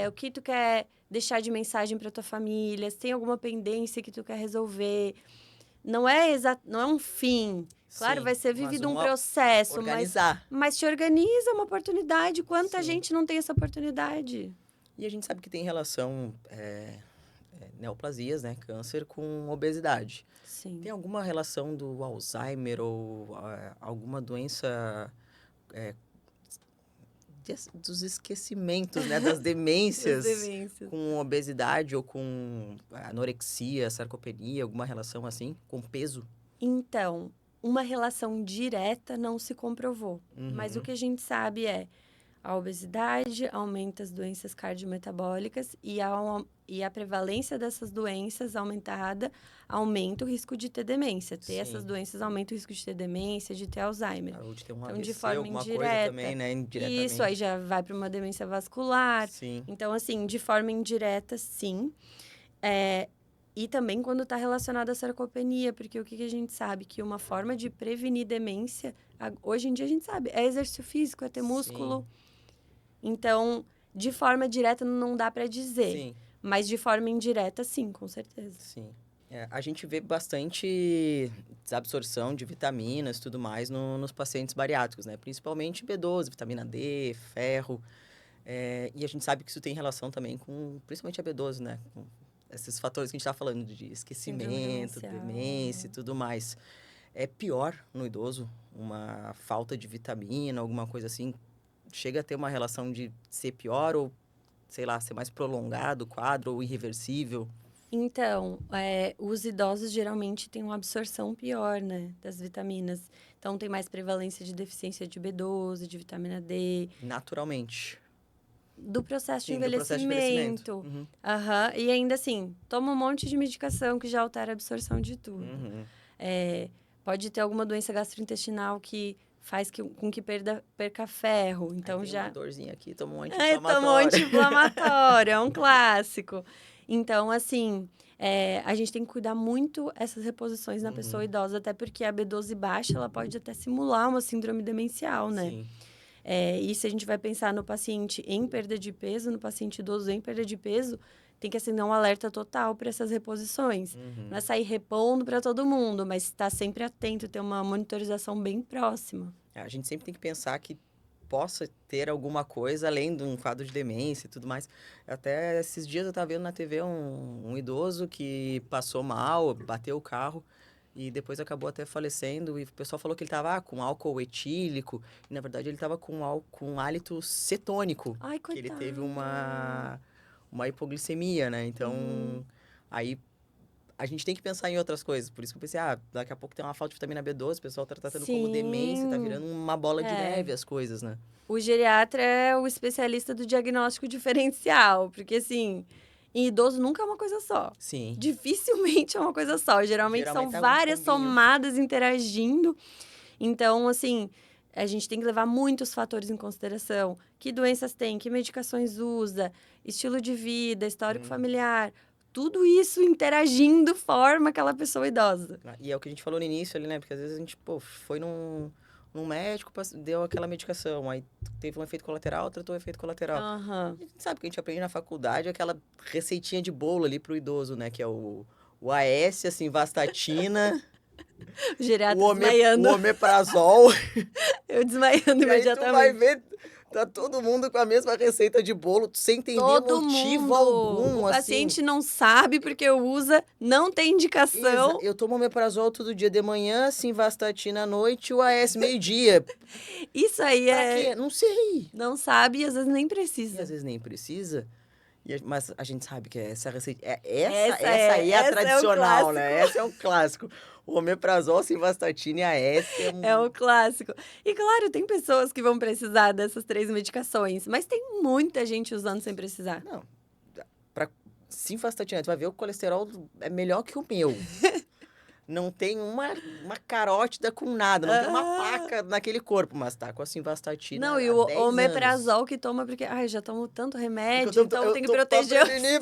o que tu quer deixar de mensagem para tua família, se tem alguma pendência que tu quer resolver. Não é um fim. Claro, Sim, vai ser mas vivido um uma processo, organizar. mas te organiza uma oportunidade. Quanta Sim. gente não tem essa oportunidade? E a gente sabe que tem relação neoplasias, né? Câncer com obesidade. Sim. Tem alguma relação do Alzheimer ou alguma doença dos esquecimentos, né? Das Das demências demências. com obesidade ou com anorexia, sarcopenia, alguma relação assim, com peso? Então, uma relação direta não se comprovou. Mas o Uhum. que a gente sabe é a obesidade aumenta as doenças cardiometabólicas e a prevalência dessas doenças aumentada aumenta o risco de ter demência. Ter essas Sim. doenças aumenta o risco de ter demência, de ter Alzheimer. Ou de ter um Então, de AVC, forma alguma coisa também, indireta. né? Isso aí Indiretamente. já vai para uma demência vascular. Sim. Então, assim, de forma indireta, sim. E também quando está relacionado à sarcopenia, porque o que a gente sabe? Que uma forma de prevenir demência, hoje em dia a gente sabe, é exercício físico, é ter músculo. Sim. Então, de forma direta não dá para dizer, Sim. mas de forma indireta, sim, com certeza. Sim. A gente vê bastante desabsorção de vitaminas e tudo mais nos pacientes bariátricos, né? Principalmente B12, vitamina D, ferro. E a gente sabe que isso tem relação também com, principalmente a B12, né? Com esses fatores que a gente está falando de Síndrome esquecimento, demencial. demência e tudo mais. É pior no idoso uma falta de vitamina, alguma coisa assim? Chega a ter uma relação de ser pior ou, sei lá, ser mais prolongado o quadro ou irreversível? Então, os idosos geralmente têm uma absorção pior, né, das vitaminas. Então, tem mais prevalência de deficiência de B12, de vitamina D, Naturalmente. do processo de Sim, do processo de envelhecimento. envelhecimento. Uhum. Aham. E ainda assim, toma um monte de medicação que já altera a absorção de tudo. Uhum. Pode ter alguma doença gastrointestinal que faz com que perca ferro. Então, Aí tem uma já dorzinha aqui, toma um toma um anti-inflamatório. anti-inflamatório, é um clássico. Então, assim, a gente tem que cuidar muito essas reposições na pessoa Uhum. idosa, até porque a B12 baixa, ela pode até simular uma síndrome demencial, né? Sim. E se a gente vai pensar no paciente em perda de peso, no paciente idoso em perda de peso, tem que acender um alerta total para essas reposições. Uhum. Não é sair repondo para todo mundo, mas estar sempre atento, ter uma monitorização bem próxima. A gente sempre tem que pensar que possa ter alguma coisa além de um quadro de demência e tudo mais. Até esses dias eu estava vendo na TV um idoso que passou mal, bateu o carro e depois acabou até falecendo. E o pessoal falou que ele estava com álcool etílico e na verdade ele estava com hálito cetônico. Ai, Que ele teve coitado. uma hipoglicemia, né? Então, Uhum. aí a gente tem que pensar em outras coisas. Por isso que eu pensei, daqui a pouco tem uma falta de vitamina B12, o pessoal tá tratando como demência, tá Sim. virando uma bola de neve as coisas, né? O geriatra é o especialista do diagnóstico diferencial, porque assim, em idoso nunca é uma coisa só. Sim. Dificilmente é uma coisa só. Geralmente são tá um várias combinho. somadas interagindo. Então, assim, a gente tem que levar muitos fatores em consideração. Que doenças tem, que medicações usa, estilo de vida, histórico familiar. Tudo isso interagindo forma aquela pessoa idosa. E é o que a gente falou no início ali, né? Porque às vezes a gente, foi num médico, deu aquela medicação, aí teve um efeito colateral, tratou o efeito colateral. Aham. A gente sabe que a gente aprende na faculdade aquela receitinha de bolo ali pro idoso, né? Que é o AS, assim, vastatina, O geriatra o desmaiando. omeprazol. Eu desmaiando E aí tu vai imediatamente. ver, tá todo mundo com a mesma receita de bolo, sem entender Todo motivo mundo. algum, O assim. paciente não sabe porque usa, não tem indicação. Eu tomo omeprazol todo dia de manhã, simvastatina à noite e o AS meio-dia. Isso aí Pra é. quê? Não sei. Não sabe e às vezes nem E precisa. às vezes nem precisa. Mas a gente sabe que essa receita. Essa Essa aí é a é o tradicional, né? clássico. Essa é o clássico. O omeprazol, simvastatina e AS é um. É o clássico. E claro, tem pessoas que vão precisar dessas 3 medicações, mas tem muita gente usando sem precisar. Não. Pra simvastatina, tu vai ver o colesterol é melhor que o meu. Não tem uma carótida com nada, não tem uma placa naquele corpo, mas tá com a simvastatina Não, e há o 10 anos. omeprazol que toma porque, ai, já tomo tanto remédio, então Eu tem que tô pra proteger. prevenir,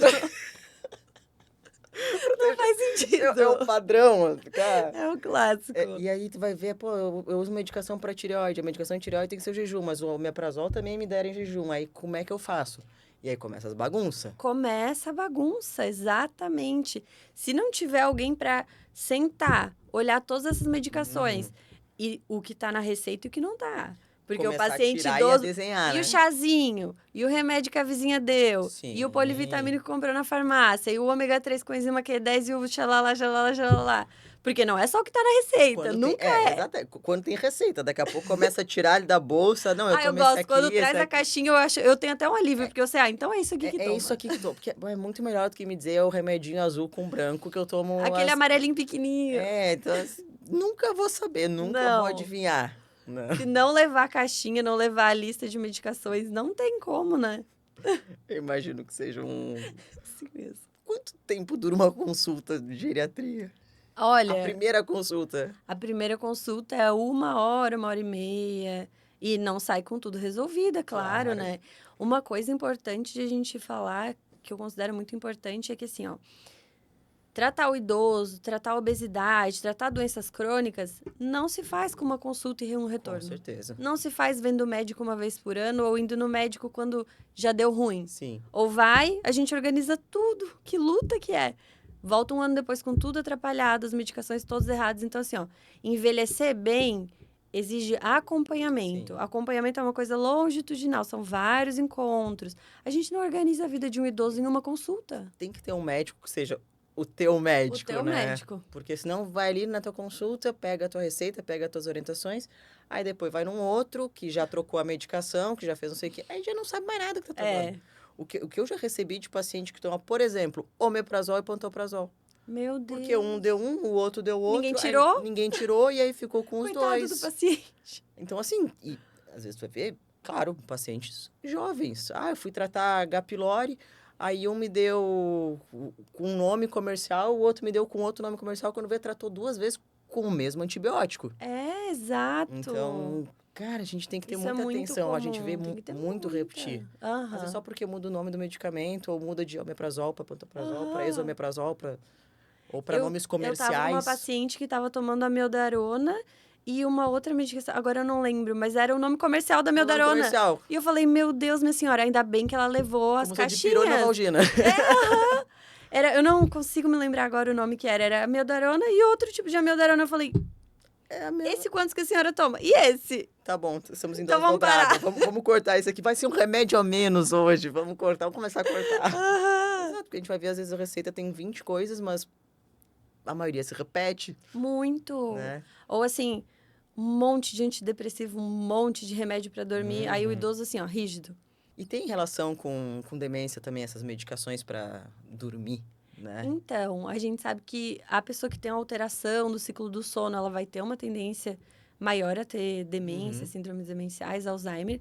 Não faz sentido. é o padrão, cara. É o clássico. E aí tu vai ver, eu uso medicação para tireoide. A medicação de tireoide tem que ser o jejum, mas o omeprazol também me deram em jejum. Aí como é que eu faço? E aí começa as bagunças. Começa a bagunça, exatamente. Se não tiver alguém para sentar, olhar todas essas medicações e o que tá na receita e o que não tá. Porque Começar o paciente a tirar idoso e a desenhar, e né? o chazinho, e o remédio que a vizinha deu, Sim. e o polivitamínico que comprou na farmácia, e o ômega 3 com enzima Q10 e o xalala, xalala, xalala. Porque não é só o que tá na receita, nunca é. Exato, quando tem receita, daqui a pouco começa a tirar ele da bolsa. Não, eu Eu tomo esse gosto. aqui, Quando esse traz a aqui. caixinha, eu tenho até um alívio, porque eu sei, então é isso aqui que toma. É isso aqui que eu tomo. Porque é muito melhor do que me dizer o remedinho azul com branco que eu tomo. Aquele amarelinho pequenininho. Então assim, nunca vou saber, nunca vou Não. adivinhar. Não. Se não levar a caixinha, não levar a lista de medicações, não tem como, né? Eu imagino que seja Assim mesmo. Quanto tempo dura uma consulta de geriatria? Olha, A primeira consulta. a primeira consulta é 1 hora, 1 hora e meia. E não sai com tudo resolvido, é claro, Claro. né? Uma coisa importante de a gente falar, que eu considero muito importante, é que assim, ó, tratar o idoso, tratar a obesidade, tratar doenças crônicas, não se faz com uma consulta e um Com retorno. certeza. Não se faz vendo o médico uma vez por ano ou indo no médico quando já deu ruim. Sim. Ou vai, a gente organiza tudo. Que luta que é. Volta um ano depois com tudo atrapalhado, as medicações todas erradas. Então, assim, ó, envelhecer bem exige acompanhamento. Sim. Acompanhamento é uma coisa longitudinal, são vários encontros. A gente não organiza a vida de um idoso em uma consulta. Tem que ter um médico que seja o teu médico, O teu né? médico. Porque senão vai ali na tua consulta, pega a tua receita, pega as tuas orientações, aí depois vai num outro que já trocou a medicação, que já fez não sei o quê, aí já não sabe mais nada que tá tomando. O que eu já recebi de paciente que toma, por exemplo, omeprazol e pantoprazol. Meu Deus. Porque um deu um, o outro deu outro. Ninguém aí tirou? Ninguém tirou e aí ficou com os Coitado dois. do paciente. Então, assim, e às vezes tu vai ver, claro, pacientes jovens. Eu fui tratar H. pylori, aí um me deu com um nome comercial, o outro me deu com outro nome comercial, quando vê, tratou 2 vezes com o mesmo antibiótico. É, exato. Então, cara, a gente tem que ter Isso é muita muito atenção. A gente comum, vê tem que ter muito muita. repetir. Aham. Às vezes só porque muda o nome do medicamento, ou muda de omeprazol para pantoprazol, para Aham. esomeprazol, ou para nomes Eu tava com uma comerciais. paciente que tava tomando a Meldarona e uma outra medicação, agora eu não lembro, mas era o nome comercial da O nome Meldarona. comercial. E eu falei, meu Deus, minha senhora, ainda bem que ela levou as Como se de caixinhas. pirona Valgina. Eu não consigo me lembrar agora o nome que era. Era a Meldarona e outro tipo de Meldarona. Eu falei, É a mesma. esse quantos que a senhora toma? E esse? Tá bom, estamos em Então dose vamos dobrada. parar. Vamos cortar isso aqui. Vai ser um remédio a menos hoje. Vamos cortar, vamos começar a cortar. Aham. Exato, porque a gente vai ver, às vezes, a receita tem 20 coisas, mas a maioria se repete, Muito. né? Ou assim, um monte de antidepressivo, um monte de remédio pra dormir. Aí o idoso assim, ó, rígido. E tem relação com demência também, essas medicações para dormir, né? Então, a gente sabe que a pessoa que tem uma alteração do ciclo do sono, ela vai ter uma tendência maior a ter demência, síndromes demenciais, Alzheimer.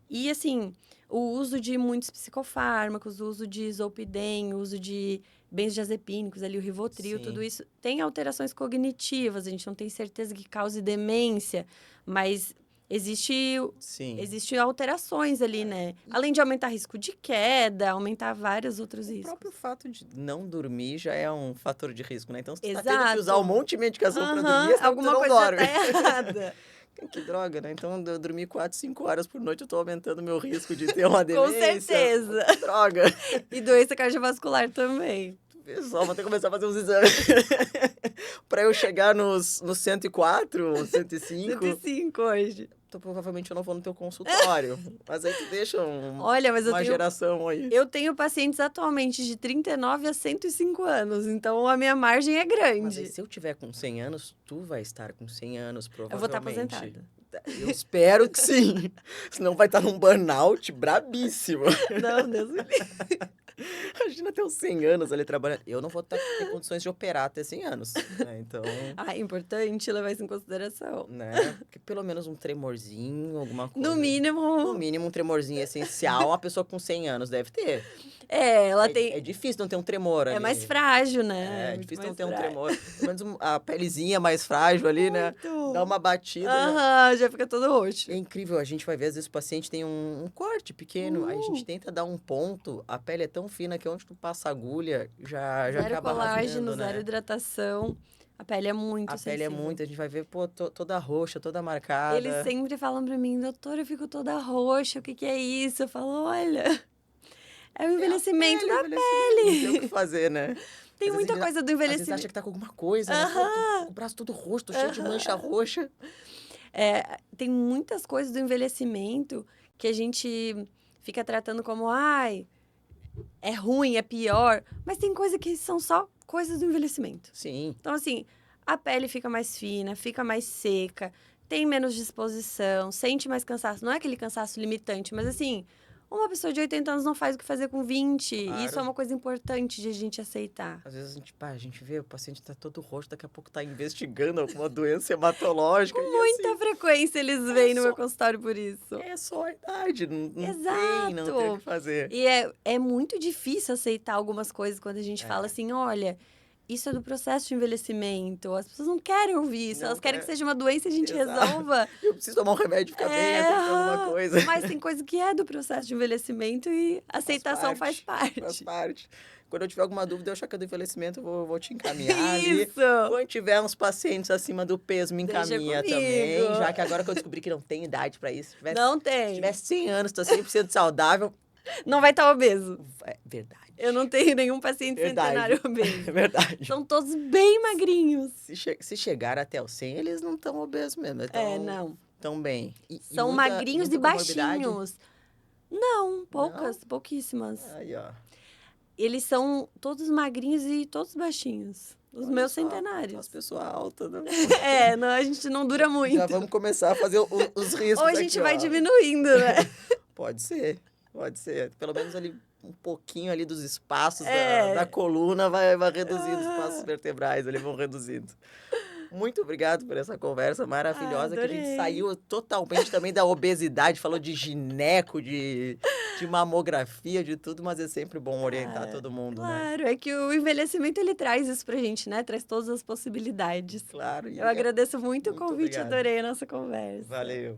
E, assim, o uso de muitos psicofármacos, o uso de zolpidem, o uso de benzodiazepínicos, ali, o Rivotril, Sim. tudo isso tem alterações cognitivas. A gente não tem certeza que cause demência, mas Sim. existem alterações ali, né? Além de aumentar risco de queda, aumentar vários outros O riscos. próprio fato de não dormir já é um fator de risco, né? Então, se tu tá Exato. tendo que usar um monte de medicação pra Aham, dormir, é sinal que tu alguma não coisa dorme. já tá errada. Que droga, né? Então, eu dormir 4, 5 horas por noite, eu tô aumentando meu risco de ter uma Com demência. certeza. Que droga. E doença cardiovascular também. Pessoal, vou ter que começar a fazer uns exames. Pra eu chegar nos 104 ou 105. 105 hoje. Então, provavelmente eu não vou no teu consultório. Mas aí tu deixa Olha, mas uma geração aí. Eu tenho pacientes atualmente de 39 a 105 anos, então a minha margem é grande. Mas aí, se eu tiver com 100 anos, tu vai estar com 100 anos, Eu vou provavelmente. estar aposentada. Eu espero que sim. Senão vai estar num burnout brabíssimo. Não, Deus me livre. Imagina ter uns 100 anos ali trabalhando. Eu não vou ter condições de operar até 100 anos, né? Então, É importante levar isso em consideração. né? Porque pelo menos um tremorzinho, alguma coisa. No mínimo... No mínimo um tremorzinho essencial, a pessoa com 100 anos deve ter. ela tem... É difícil não ter um tremor ali. É mais frágil, né? É Muito difícil não mais ter um frágil. tremor. Pelo menos a pelezinha mais frágil ali, né? Muito. Dá uma batida. Aham, já fica todo roxo. É incrível, a gente vai ver, às vezes o paciente tem um corte pequeno, aí a gente tenta dar um ponto, a pele é tão fina que onde tu passa a agulha, já Zero acaba colágeno, rasgando, né? zero hidratação. A pele é muito A sensível. pele é muito, a gente vai ver, pô, toda roxa, toda marcada. Eles sempre falam pra mim, doutora, eu fico toda roxa, o que que é isso? Eu falo, olha, é o envelhecimento da Não tem o que pele. fazer, né? Tem Às vezes muita ele coisa do Às vezes envelhecimento. acha que tá com alguma coisa, né? Pô, tô com o braço todo roxo, tô cheio de mancha roxa. Tem muitas coisas do envelhecimento que a gente fica tratando como, ai, é ruim, é pior. Mas tem coisa que são só coisas do envelhecimento. Sim, Então, assim, a pele fica mais fina, fica mais seca, tem menos disposição, sente mais cansaço. Não é aquele cansaço limitante, mas assim, uma pessoa de 80 anos não faz o que fazer com 20. Claro. E isso é uma coisa importante de a gente aceitar. às vezes a gente vê o paciente tá todo roxo, daqui a pouco tá investigando alguma doença hematológica. Com e muita assim, frequência eles vêm no só- meu consultório por isso. é só a idade, não tem Exato. o que fazer. E é muito difícil aceitar algumas coisas quando a gente fala assim, olha, isso é do processo de envelhecimento. As pessoas não querem ouvir isso, Não elas querem quer. que seja uma doença e a gente Exato. resolva. Eu preciso tomar um remédio e ficar bem, aceitando alguma coisa. Mas tem coisa que é do processo de envelhecimento e aceitação faz parte. Faz parte. Quando eu tiver alguma dúvida, eu achar que é do envelhecimento, eu vou te encaminhar ali. Isso! Quando tiver uns pacientes acima do peso, me Deixa encaminha comigo. também. Já que agora que eu descobri que não tem idade pra isso. Não Se tem. tiver 100 anos, tô 100% saudável. Não vai estar obeso. É verdade. Eu não tenho nenhum paciente centenário obeso. É verdade. São todos bem magrinhos. Se chegar até os 100, eles não estão obesos mesmo. Não. Tão bem. São magrinhos e muita comorbidade? baixinhos. Não, poucas, pouquíssimas. Aí, ó. Eles são todos magrinhos e todos baixinhos. Os meus Só centenários. As pessoas altas, né? Não, a gente não dura muito. Já vamos começar a fazer os riscos Ou a gente aqui, vai ó. diminuindo, né? Pode ser. Pelo menos ali, um pouquinho ali dos espaços É. da coluna vai reduzindo, os espaços vertebrais ali vão reduzindo. Muito obrigado por essa conversa maravilhosa, que a gente adorei. saiu totalmente também da obesidade, falou de gineco, de mamografia, de tudo, mas é sempre bom orientar todo mundo, né? Claro, é que o envelhecimento ele traz isso pra gente, né? Traz todas as possibilidades. Claro. Eu agradeço muito o Muito convite, obrigado. adorei a nossa conversa. Valeu.